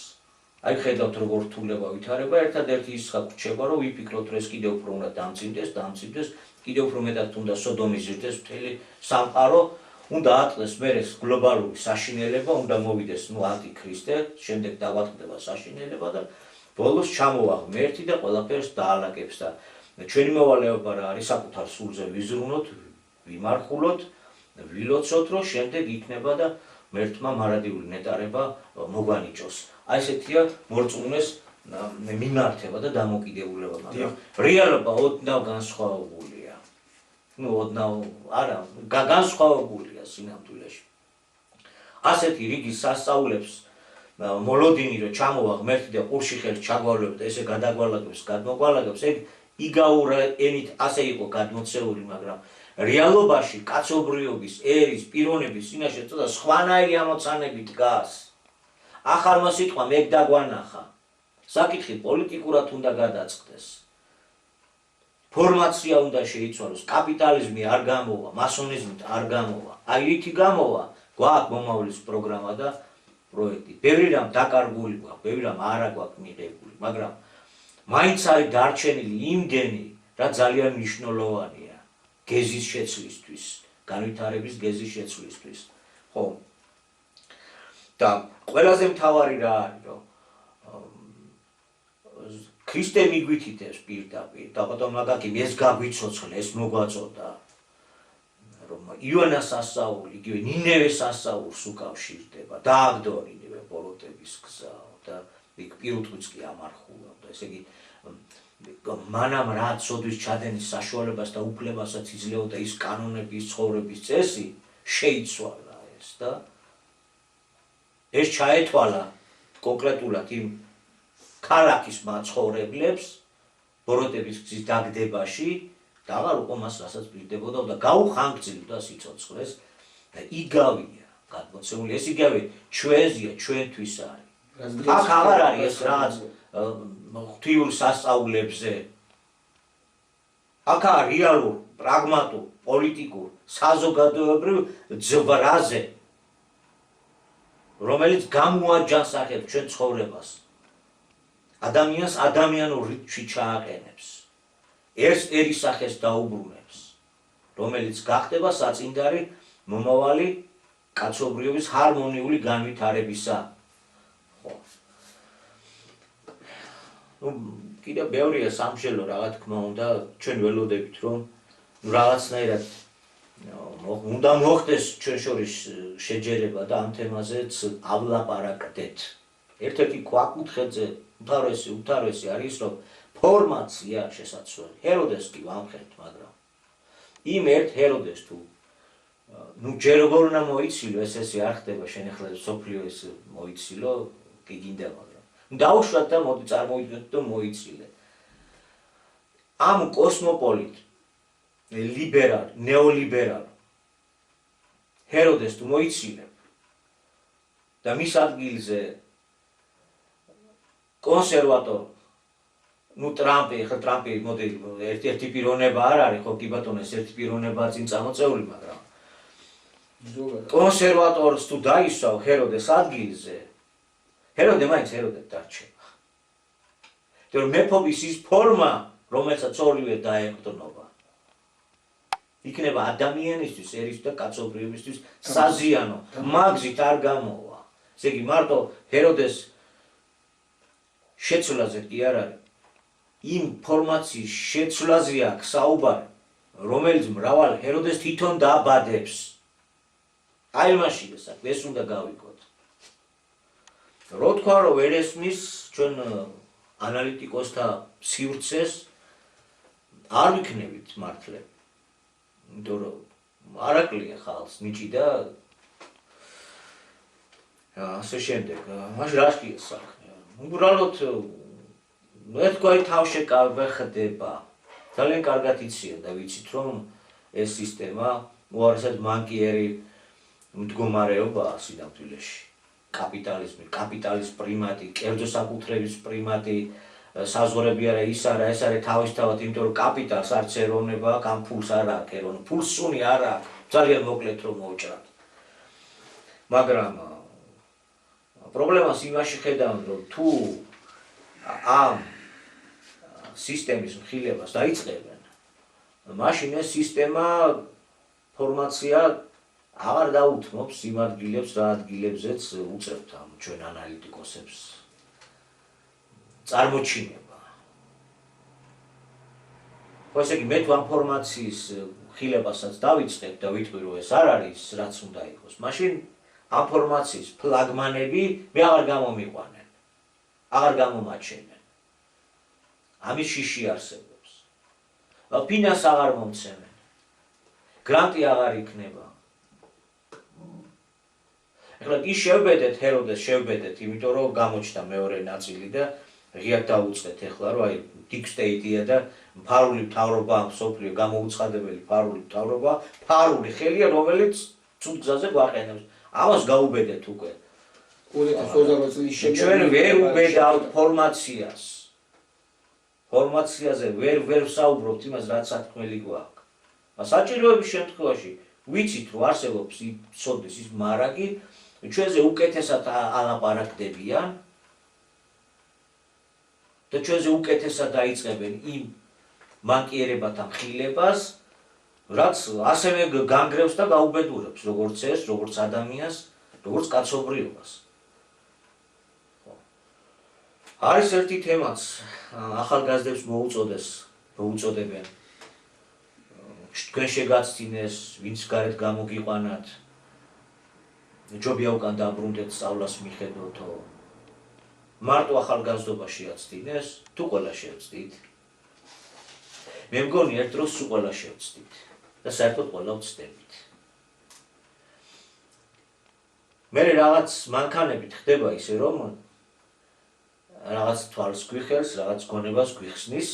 აი ხედავთ როგორ რთულება ვითარება, ერთადერთი ის ხარჩება რომ ვიფიქროთ რომ ეს კიდევ უფრო უნდა დამცინდეს, კიდევ უფრო მეტად უნდა სოდომიზირდეს მთელი სამყარო, უნდა ატყდეს მერე გლობალური საშინელება, უნდა მოვიდეს ანტიქრისტე, შემდეგ დავატყდება საშინელება და ბოლოს ჩამოვა ღმერთი და ყველაფერს დაალაგებს და ჩვენი მოვალეობა რა არის საკუთარ სულზე ვიზრუნოთ, ვიმარხულოთ, ვილოცოთ, რომ შემდეგ იქნება და ღმერთმა მარადიული ნეტარება მოგვანიჭოს. აი ესეთია მორწმუნეს მიმართება და დამოკიდებულება, მაგრამ რეალობა ოდნავ განსხვავებულია. განსხვავებულია სინამდვილეში. ასეთი რიგი სასწაულებს მოლოდინი რომ ჩამოვა ღმერთი და ყურში ხელს ჩაგვალებს და ესე გადმოგვალაგებს, ეგ იგაურ ენით ასე იყო გადმოცეული, მაგრამ რეალობაში კაცობრიობის, ერის, პიროვნების წინაშე ცოტა სხვანაირი ამოცანები დგას. ახალმა სიტყვამ ეგ დაგვანახა. საკითხი პოლიტიკურად უნდა გადაწყდეს. ფორმაცია უნდა შეიცვალოს, კაპიტალიზმი არ გამოვა, მასონიზმით არ გამოვა. აი რითი გამოვა, გვაქვს მომავლის პროგრამა და პროექტი. ბევრი რამ დაკარგული გვაქვს, ბევრი რამ არა გვაქვს მიღებული, მაგრამ მაინც არის დარჩენილი იმდენი, რა ძალიან მნიშვნელოვანია გეზის შეცვლისთვის, განვითარების გეზის შეცვლისთვის. ხო. და ყველაზე მთავარი რა არის, რომ ქრისტე მიგვითითებს პირდაპირ და ბატონ მაგაკი ეს გაგვიცოცხლე, ეს მოგვაწოდა, რომ იონას სასწაული, იგივე ნინევეს სასწაულს უკავშირდება, დააგდორინებენ ბოროტების გზა და იქ პირუტყვიც კი ამარხულა და ესე იგი მანამ რა ცოდვის ჩადენის საშუალებას და უფლებასაც იძლეოდა ის კანონების ცხოვრების წესი შეიცვალა ეს და ეს ჩაეთვალა კონკრეტულად იმ ქალაქის მაცხოვრებლებს ბოროტების გზის დაგდებაში და აღარ უკვე მას რასაც ბრდებოდა და გაუხანგრძლივდა სიცოცხლეს და იგავია გადმოცემული ეს იგავი ჩვენზეა ჩვენთვის არის აქ აღარ არის ეს რაღაც ღვთიურ სასწაულებზე აქ არის რეალურ პრაგმატულ პოლიტიკურ საზოგადოებრივ ძვრაზე რომელიც გამოაჯანსაღებს ჩვენ ცხოვრებას ადამიანს ადამიანურ რიტმში ჩააყენებს erს ერის სახეს დაუბრუნებს რომელიც გახდება საწინდარი მომავალი კაცობრიობის ჰარმონიული განვითარებისა ხო კიდევ ბევრია სამშელო რა თქმა უნდა ჩვენ ველოდებით რომ რაღაცნაირად უნდა მოხდეს ჩვენ შორის შეჯერება და ამ თემაზეცავლაპარაკდეთ ერთ-ერთი ქვაკუთხედზე უთარესი არის რომ ფორმაცია შესაძლოა ჰეროდეს კი ვამხერთ მაგრამ იმ ერთ ჰეროდეს თუ ჯერ როგორ უნდა მოიცილო ეს არ ხდება შენ ახლა სოფლიო ეს მოიცილო კი გინდა მაგრამ დაუშვათ და მოდი წარმოვიდგინოთ და მოიცილე ამ კოსმოპოლიტ ლიბერალ ნეოლიბერალ ჰეროდეს თუ მოიცილებ და მის ადგილზე კონსერვატორ ტრამპი მოდი ერთი პიროვნება არ არის ხო კი ბატონო ეს ერთი პიროვნებაა წინ წამოწეული მაგრამ კონსერვატორს თუ დაისვავ ჰეროდეს ადგილზე ჰეროდე მაინც ჰეროდე დარჩება იმიტომ რომ მეფობის ის ფორმა რომელსაც ორივე დაეყრდნობა იქნება ადამიანისთვის ერისთვის და კაცობრიობისთვის საზიანო მაგზით არ გამოვა ესე იგი მარტო ჰეროდეს შეცვლაზე კი არ არის იმ ფორმაციის შეცვლაზე აქვს საუბარი რომელიც მრავალ ჰეროდეს თვითონ დაბადებს აი მაშინ ეს უნდა გავიკოთ რო თქვა რომ ვერ ესმის ჩვენ ანალიტიკოსთა სივრცეს არ ვიქნებით მართლე იმიტომ რომ არაკლია ხალხს მიჭიდა ასე შემდეგ მაშინ რა ხია საქმე უბრალოდ ერთგვარი თავშეკავება ხდება ძალიან კარგად იციან და ვიცით რომ ეს სისტემა უარესად მანკიერი მდგომარეობაა სინამდვილეში კაპიტალიზმი კაპიტალის პრიმატი კერძო საკუთრების პრიმატი საზღვრები არა ის არა ეს არის თავისთავად იმიტომ რომ კაპიტალს არც ეროვნება აქვს ამ ფულს არ აქვს ეროვნება ფულს სუნი არ აქვს ძალიან მოკლედ რომ მოუჭრათ მაგრამ პრობლემას იმაში ხედავთ რომ თუ ამ სისტემის მხილებას დაიწყებენ მაშინ ეს სისტემა ფორმაცია აღარ დაუთმობს იმ ადგილებს რა ადგილებზეც უწევთ ამ ჩვენ ანალიტიკოსებს წარმოჩინება ხო ესე იგი მე თუ ამ ფორმაციის მხილებასაც დავიწყებ და ვიტყვი რომ ეს არ არის რაც უნდა იყოს მაშინ ამ ფორმაციის ფლაგმანები მე აღარ გამომიყვანენ აღარ გამომაჩენენ ამის შიში არსებობს ფინანს აღარ მომცემენ გრანტი აღარ იქნება ეხლა ის შევბედეთ ჰეროდეს შევბედეთ იმიტომ რომ გამოჩნდა მეორე ნაწილი და ღიად დაუწყეთ ეხლა რომ აი dik state-ია და ფარული მთავრობა სოფლიო გამოუცხადებელი ფარული მთავრობა ფარული ხელია რომელიც ცუდ გზაზე გვაყენებს ამას გაუბედეთ უკვე 2028 წლის შემდეგ ჩვენ ვერ უბედავთ ფორმაციას ფორმაციაზე ვერ ვსაუბრობთ იმას რაც სათქმელი გვაქვს საჭიროების შემთხვევაში ვიცით რომ არსებობს სოდის ის მარაგი ჩვენზე უკეთესად ალაპარაკდებიან და ჩვენზე უკეთესად დაიწყებენ იმ მანკიერებათა მხილებას რაც ასევე განგრევს და გაუბედურებს როგორც ეს როგორც ადამიანს როგორც კაცობრიობას არის ერთი თემაც ახალგაზრდებს მოუწოდებენ თქვენ შეგაცდინეს, ვინც გარეთ გამოგიყვანათ, ჯობია უკან დაბრუნდეთ სწავლას მიხედოთო. მარტო ახალგაზრდობა შეაცდინეს, თუ ყველა შევცდით. მე მგონი ერთ დროს სულ ყველა შევცდით და საერთოდ ყველა ვცდებით. მე რაღაც მანქანებით ხდება ისე, რომ რაღაც თვალს გვიხელს, რაღაც გონებას გვიხსნის.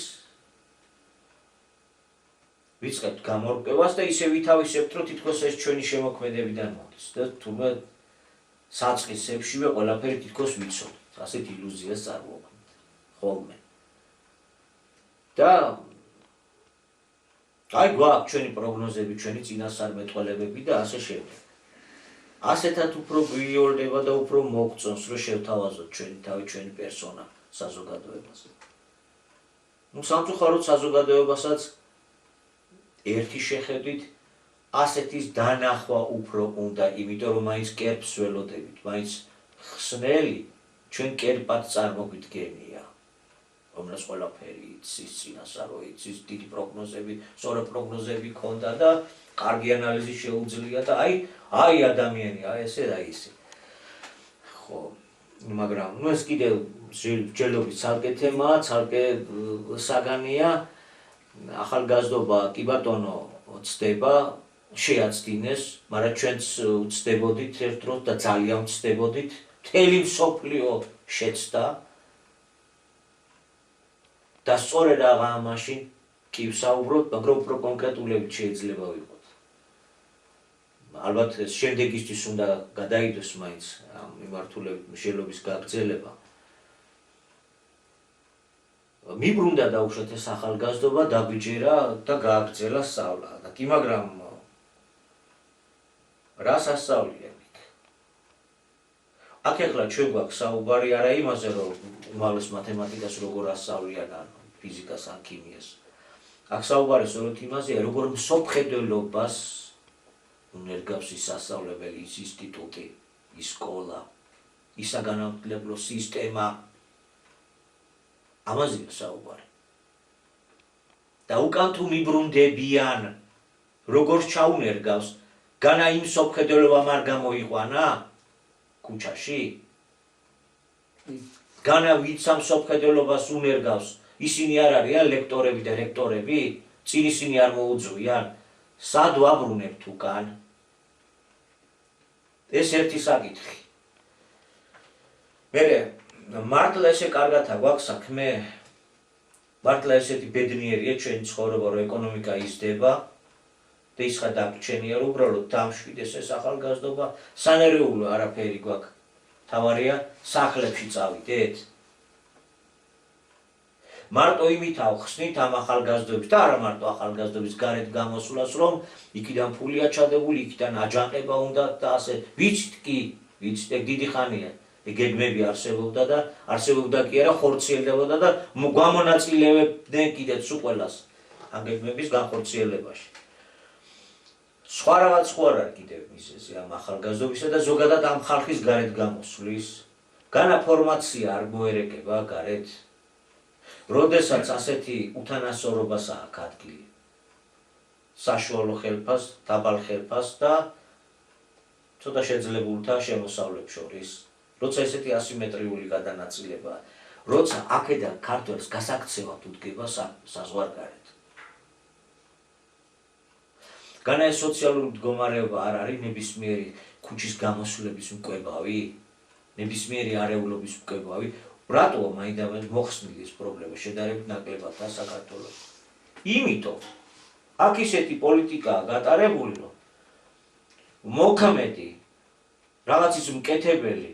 ვიწყებთ გამორკვევას და ისე ვითავისებთ, რომ თითქოს ეს ჩვენი შემოქმედებიდან მოდის და თუმცა საწყისებშივე ყველაფერი თითქოს ვიცოდით. ასეთ ილუზიას წარმოუქმნით ხოლმე. და აი გვაქვს ჩვენი პროგნოზები, ჩვენი წინასწარმეტყველებები და ასე შემდეგ. ასეთად უფრო გვიოლდება და უფრო მოგწონს, რომ შევთავაზოთ ჩვენი თავი, ჩვენი პერსონა საზოგადოებაზე. სამწუხაროდ საზოგადოებასაც ერთი შეხედვით ასეთის დანახვა უფრო უნდა, იმიტომ რომ მაინც კერპს ველოდებით, მაინც ხსნელი ჩვენ კერპად წარმოგვიდგენია, რომელსაც ყველაფერი იცის, წინასწარ იცის, დიდი პროგნოზები, სწორი პროგნოზები ქონდა და კარგი ანალიზი შეუძლია და აი ადამიანი, აი ესე და ისე. ხო, მაგრამ ეს კიდევ ჯერჯერობით ცალკე თემაა, ცალკე საგანია. ახალგაზრდობა კი ბატონო ცდება, შეაცდინეს, მაგრამ ჩვენც ვცდებოდით ერთ დროს და ძალიან ვცდებოდით. მთელი მსოფლიო შეცდა და სწორედ აღაა მაშინ კი ვსაუბრობ, მაგრამ უფრო კონკრეტულებით შეიძლება ვიყოთ. ალბათ შემდეგისთვის უნდა გადაიდოს მაინც ამ მიმართულებით მსჯელობის გაგრძელება. მიბრუნდა დაუშვათ ეს ახალგაზრდობა, დაგვიჯერა და გააგრძელა სწავლა. და კი მაგრამ რას ასწავლიან? აქ ახლა ჩვენ გვაქვს საუბარი არა იმაზე, რომ უმაღლეს მათემატიკას როგორ ასწავლიან ან ფიზიკას ან ქიმიას. აქ საუბარი სწორედ იმაზეა, როგორ მსოფლმხედველობას უნერგავს ის სასწავლებელი, ის ინსტიტუტი, ის სკოლა, ის საგანმანათლებლო სისტემა. ამაზეა საუბარი. და უკან თუ მიბრუნდებიან, როგორ ჩაუნერგავს, განა იმ მსოფლმხედველობამ არ გამოიყვანა ქუჩაში? განა ვინც ამ მსოფლმხედველობას უნერგავს, ისინი არ არიან ლექტორები და რექტორები? წინ ისინი არ მოუძვიან? სად ვაბრუნებთ უკან? ეს ერთი საკითხი. მერე მართლა ესე კარგათა გვაქვს საქმე, მართლა ესეთი ბედნიერია ჩვენი ცხოვრება, რომ ეკონომიკა იზრდება და ისხა დაგვრჩენია, რომ უბრალოდ დამშვიდეს ეს ახალგაზრდობა, სანერეულო არაფერი გვაქვს. თავარია სახლებში წავიდეთ. მარტო იმით ავხსნით ამ ახალგაზრდებს და არა მარტო ახალგაზრდების გარეთ გამოსვლას, რომ იქიდან ფული აჩადებული, იქიდან აჯანყება უნდა და ასე. ვიცით კი, ვიცით, ეგ დიდი ხანია. გეგმები არსებობდა და არსებობდა კი არა, ხორციელდებოდა და გვამონაწილეებდნენ კიდეც უყველას ამ გეგმების განხორციელებაში. სხვა რაღაც ხო არ არის კიდევ მიზეზი ამ ახალგაზრდობისა და ზოგადად ამ ხალხის გარეთ გამოსვლის. განა ფორმაცია არ მოერეკება გარეთ. როდესაც ასეთი უთანასწორობას აქვს ადგილი. საშუალო ხელფას, დაბალ ხელფას და ცოტა შეძლებულთა შემოსავლებს შორის. როცა ესეთი ასიმეტრიული გადანაწილებაა, როცა აქედან ქართველს გასაქცევად უდგება საზღვარგარეთ. განა ეს სოციალური მდგომარეობა არ არის ნებისმიერი ქუჩის გამოსვლების მკვლევავი, ნებისმიერი არეულობის მკვლევავი. რატოა მაინდამაინც მოხსნილი ეს პრობლემა შედარებით ნაკლებადაა საქართველოში? იმიტომ აქ ისეთი პოლიტიკაა გატარებული, რომ მოქმედი რაღაცის მკეთებელი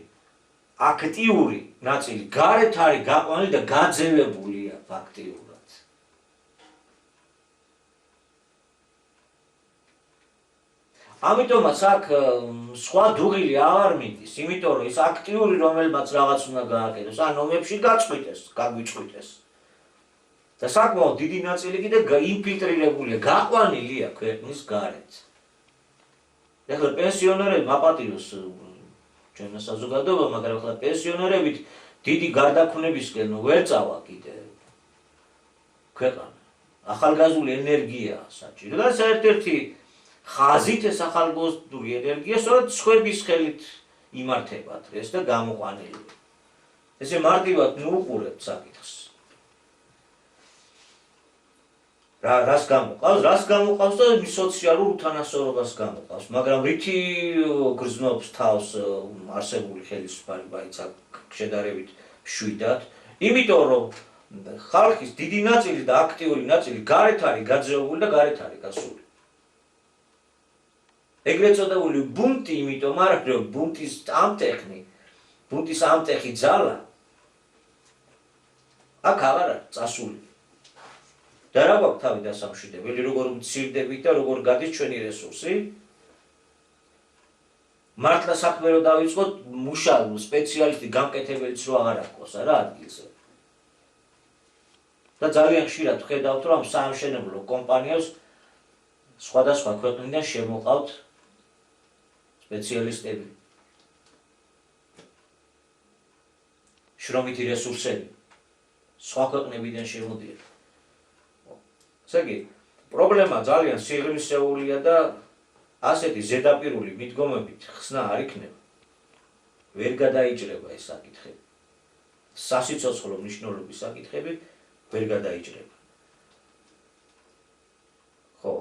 აქტიური ნაწილი გარეთ არის გაყვანილი და გაძევებულია ფაქტიურად. ამიტომაც აქ სხვა დუღილი აღარ მიდის, იმიტომ რომ ეს აქტიური რომელმაც რაღაც უნდა გააკეთოს, ან ომებში გაწყვიტეს, გაგვიწყვიტეს. და საკმაოდ დიდი ნაწილი კიდე ინფილტრირებულია, გაყვანილია ქვეყნის გარეთ. ეხლა პენსიონერები მაპატიოს ჩვენ საზოგადოება, მაგრამ ახლა პენსიონერებით დიდი გარდაქმნებისკენ ვერ წავა კიდე ქვეყანა. ახალგაზრდული ენერგიაა საჭირო და ერთ-ერთი ხაზით ეს ახალგაზრდული ენერგია სწორედ სხვების ხელით იმართება დღეს და გამოყვანილი. ესე მარტივად ნუყურებთ საკითხს. რას გამოყავს და სოციალურ უთანასწორობას გამოყავს, მაგრამ რითი გრძნობს თავს არსებული ხელისუფალი ბაიცა შედარებით მშვიდად, იმიტომ რომ ხალხის დიდი ნაწილი და აქტიური ნაწილი გარეთ არის გაძევებული და გარეთ არის გასული. ეგრეთ წოდებული ბუნტი, იმიტომ არის რომ ბუნტის ამტეხი ძალა აქ აღარ არის წასული. და რა გვაქვს თავი დასამშვიდებელი, როგორ მცირდებით და როგორ გადის ჩვენი რესურსი? მართლა საქმე რო დავიწყოთ, მუშაობ სპეციალისტი გამკეთებელიც რო აღარ აქვს რა ადგილზე. და ძალიან ხშირად ვხედავთ, რომ საამშენებლო კომპანიებს სხვადასხვა ქვეყნიდან შემოყავთ სპეციალისტები. შრომითი რესურსები სხვა ქვეყნებიდან შემოდიან. ესე იგი, პრობლემა ძალიან სიღრმისეულია და ასეთი ზედაპირული მიდგომებით ხსნა არ იქნება. ვერ გადაიჭრება ეს საკითხები. სასიცოცხლო მნიშვნელობის საკითხები ვერ გადაიჭრება. ხო.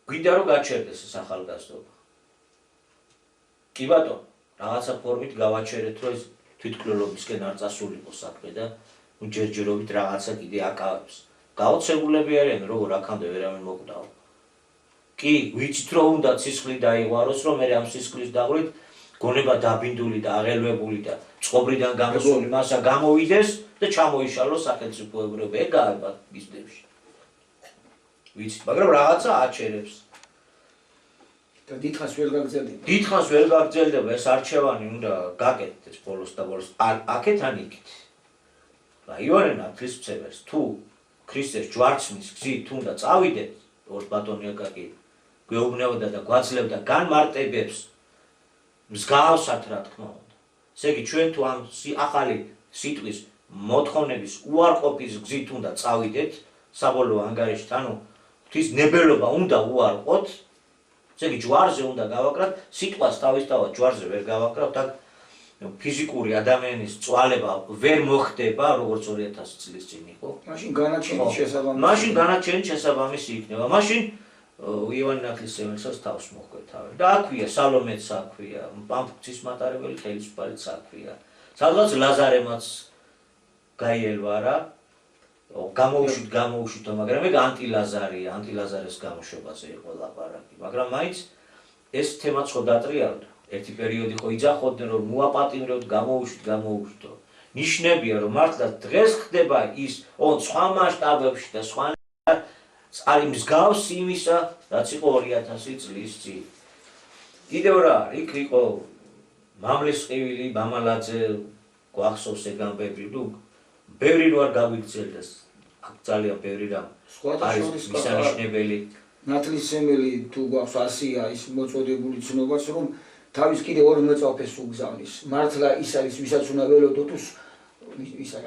გვინდა რომ გაჩერდეს ეს ახალგაზრდობა. კი ბატონო, რაღაცა ფორმით გავაჩერეთ, რომ ეს თვითმკვლელობისკენ არ წასულიყო საქმე და ჯერჯერობით რაღაცა კიდე აკავებს. გაოცებულები არიან, როგორ აქამდე ვერავინ მოკვდაო. კი, ვიცით რომ უნდა სისხლი დაიღვაროს, რომ მე ამ სისხლის დაღვრით გონება დაბინდული და აღელვებული და წყობრიდან გამოსული მასა გამოვიდეს და ჩამოიშალოს სახელმწიფოებრიობა. ეგაა მიზნებში. ვიცით, მაგრამ რაღაცა აჩერებს. და დიდხანს ვერ გაგრძელდება. დიდხანს ვერ გაგრძელდება, ეს არჩევანი უნდა გაკეთდეს ბოლოს და ბოლოს. აქეთ ან იქით. ივანე ნათლისმცემელს თუ ქრისტეს ჯვარცმის გზით უნდა წავიდეთ, როგორც ბატონი აკაკი გვეუბნებოდა და გვაძლევდა განმარტებებს მსგავსად რა თქმა უნდა. ესე იგი ჩვენ თუ ამ ახალი სიტყვის მოთხოვნების უარყოფის გზით უნდა წავიდეთ საბოლოო ანგარიშით, ანუ ღვთისმნებელობა უნდა უარყოთ, ესე იგი ჯვარზე უნდა გავაკრათ, სიტყვას თავისთავად ჯვარზე ვერ გავაკრავთ, აქ ფიზიკური ადამიანის წვალება ვერ მოხდება, როგორც 2000 წლის წინ იყო. მაშინ განაჩენი შესაბამისი. მაშინ განაჩენი შესაბამისი იქნება. მაშინ ივანე ნათლისმცემელსაც თავს მოხვეთავე. და აქვია სალომეც აქვია, პამფუქცის მატარებელი ხელისუფალიც აქვია. სადღაც ლაზარემაც გაიელვა რა. გამოუშვით, მაგრამ ეგ ანტილაზარია, ანტილაზარეს გამოშვებაზე იყო ლაპარაკი. მაგრამ მაინც ეს თემაც ხო დატრიალდა. ერთი პერიოდი ხო იძახოდნენ, რომ მოაპატიმროთ, გამოუშვით. ნიშნებია, რომ მართლა დღეს ხდება ის სხვა მასშტაბებში და სხვა არის მსგავსი იმისა, რაც იყო 2000 წლის წინ. კიდევ რა, იქ იყო მამლის ყივილი, მამალაძე, გვახსოვს ეგ ამბები, ბევრი რო არ გავიგრძელდეს, აქ ძალიან ბევრი რამ არის მისანიშნებელი. ნათლისმცემელი თუ გვაქვს ასია ის მოწოდებული ცნობას, რომ თავის კიდე ორ მოწაფეს უგზავნის. მართლა ის არის, ვისაც უნდა ველოდოთ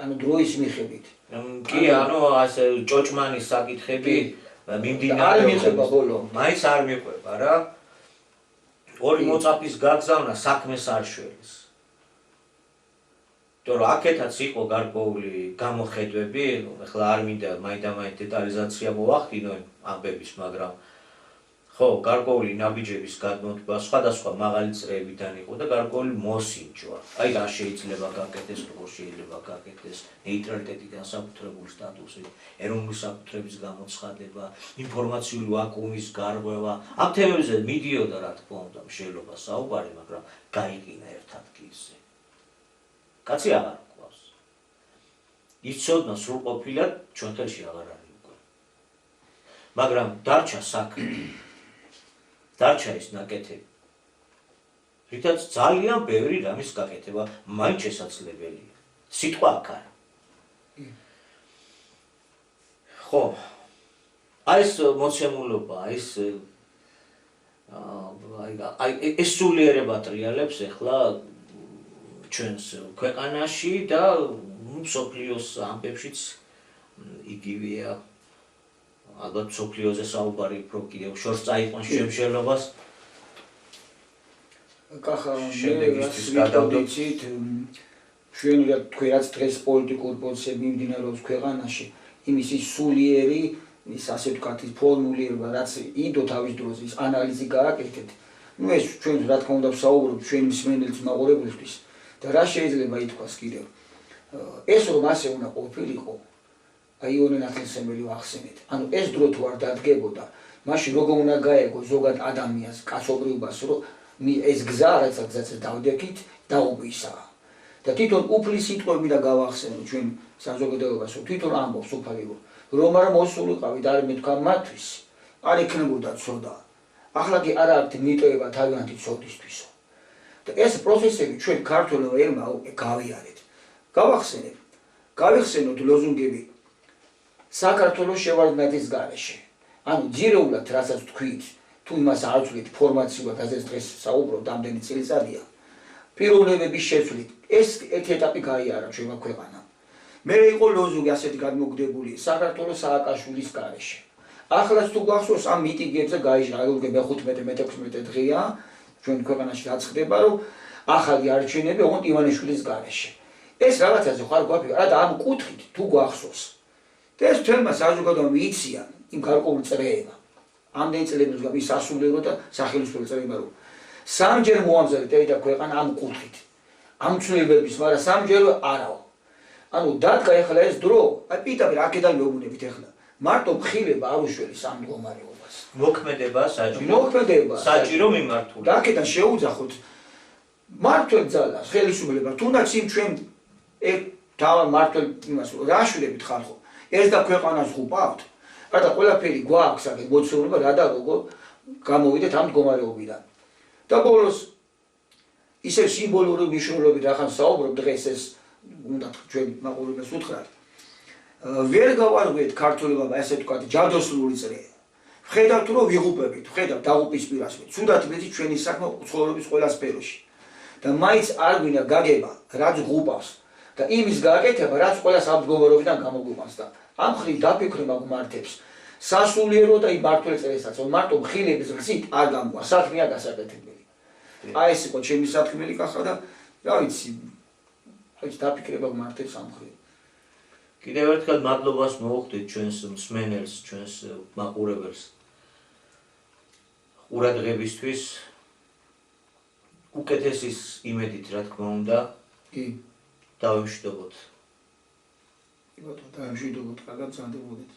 ანუ დროის მიხედვით. კი, ანუ ასე ჭოჭმანის საკითხები მიმდინარეობს. არ მიყვება ბოლო. მაინც არ მიყვება რა. ორი მოწაფის გაგზავნა საქმეს არ შველის. თორე აქეთაც იყო გარკვეული გამოხედვები, ეხლა არ მინდა მაინდა-მაინც დეტალიზაცია მოვახდინო ამბების, მაგრამ ხო, გარკვეული ნაბიჯების გადმოთბა სხვადასხვა მაღალი წრეებიდან იყო და გარკვეული მოსინჯვა. აი რა შეიძლება გაკეთდეს, როგორ შეიძლება გაკეთდეს, ნეიტრალიტეტი განსაკუთრებული სტატუსი, ეროვნული საკუთრების გამოცხადება, ინფორმაციული ვაკუუმის გარღვევა. ამ თემებზე მიდიოდა რა თქმა უნდა შეიძლება საუბარი, მაგრამ გაიყინა ერთ ადგილზე. კაცი აღარ გვყავს. ის ცოდნა სრულყოფილად ჩვენ ხელში აღარ არის უკვე. მაგრამ დარჩა საქმე. დარჩა ის ნაკეთები. რითაც ძალიან ბევრი რამის გაკეთება მაინც შესაძლებელია. სიტყვა აქ არა. ხო. აი ეს მოცემულობა, ეს სულიერება ტრიალებს ახლა ჩვენს ქვეყანაში და მსოფლიოს ამბებშიც იგივეა. ალბათ სოფლიოზე საუბარი უფრო კიდევ შორს წაიყვანს ჩვენ შენობას. კახა შემდეგ ისთვის გადავდოთ. ჩვენ თქვენ რაც დღეს პოლიტიკურ პროცესები მიმდინარეობს ქვეყანაში, იმის ის სულიერი, ის ასე ვთქვათ, ფორმულირება, რაც იდო თავის დროზე ის ანალიზი გააკეთეთ. ნუ ეს ჩვენ რა თქმა უნდა ვსაუბრობთ ჩვენი მსმენელს მაყურებლისთვის და რა შეიძლება ითქვას კიდევ. ეს რომ ასე უნდა ყოფილიყო, აი იონე ნათლისმცემელი ვახსენეთ. ანუ ეს დრო თუ არ დადგებოდა, მაშინ როგორ უნდა გაეგო ზოგად ადამიანს, კაცობრიობას, რომ ეს გზა რაც დავდექით, დაუგვისაა. და თვითონ უფლის სიტყვები და გავახსენოთ ჩვენ საზოგადოებას, რომ თვითონ ამბობს უფალივო, რომ არ მოსულიყავით არ მეთქვა მათთვის, არ ექნებოდა ცოდა. ახლა კი არა აქვთ მიტოება თავიანთი ცოდისთვისო. და ეს პროცესები ჩვენ ქართულ ერმა გავიარეთ. გავიხსენოთ ლოზუნგები საქართველოს შევარდნათის გარეშე. ანუ ძირეულად რასაც თქვით, თუ იმას არ ვთქვით ფორმაციულად, ასეც დღეს საუბრობთ ამდენი წელიწადია. პიროვნებების შეცვლით ეს ერთი ეტაპი გაიარა ჩვენმა ქვეყანამ. მე იყო ლოზუნგი ასეთი გადმოგდებული საქართველოს სააკაშვილის გარეშე. ახლაც თუ გახსოვს ამ მიტინგებზე გაიჟღა როგორ მე-15-მე-16 დღეა ჩვენ ქვეყანაში რაც ხდება, რომ ახალი არჩევნები ოღონდ ივანიშვილის გარეშე. ეს რაღაცაზე ხარ გვაფიქრა, რა და ამ კუთხით თუ გახსოვს. და ეს თემა საზოგადოებამ იციან იმ გარკვეულ წრეება. ამდენი წლების გამის სასულიერო და სახელმწიფო წრეება რომ სამჯერ მოამზადე და ქვეყანა ამ კუთხით. ამ ცვლილებების, მაგრამ სამჯერ არაო. ანუ დადგა ეხლა ეს დრო, აი პირდაპირ აქედან მეუბნებით ეხლა. მარტო მხილება არ უშველის ამ მდგომარეობას. მოქმედება საჭირო. მოქმედება საჭირო მიმართული. და აქედან შეუძახოთ მართლ ძალას, ხელისუფლებას, თუნდაც იმ ჩვენ თავად მართლ იმას რაშვილებით ხალხო. ეს და ქვეყანას ხუპავთ. და ყველაფერი გვაქვს აქ მოცულობა რა და როგორ გამოვიდეთ ამ მდგომარეობიდან. და ბოლოს ისე სიმბოლური მნიშვნელობით რახან საუბრობ დღეს ეს უნდა ჩვენ მაყურებელს უთხრათ. ვერ გავარღვიეთ ქართულებმა ესე ვთქვათ ჯადოსნური წრე. ვხედავთ რომ ვიღუპებით, ვხედავთ დაღუპისპირასვით. ცუდად მეცი ჩვენი საქმე ცხოვრების ყველა სფეროში. და მაინც არ გვინდა გაგება, რაც ღუპავს და იმის გააკეთება, რაც ყველა სამდგომარეობიდან გამოგვიყვანს და ამ ხრი დაფიქრება გმართებს. სასულიერო და იმ მართლ წრესაც, რომ მარტო მხილების გზით არ გამვა, საქმეა გასაკეთებელი. აი ეს იყო ჩემი საქმელი კახა და რა ვიცი, დაფიქრება გმართებს ამ ხრი. კიდევ ერთხელ მადლობას მოუხდით ჩვენს მსმენელს, ჩვენს მაყურებელს. ყურადღებისთვის უკეთესის იმედით, რა თქმა უნდა. კი. დავემშვიდობოთ. კი ბატონო, დავემშვიდობოთ, კარგად ზანდებოდეთ.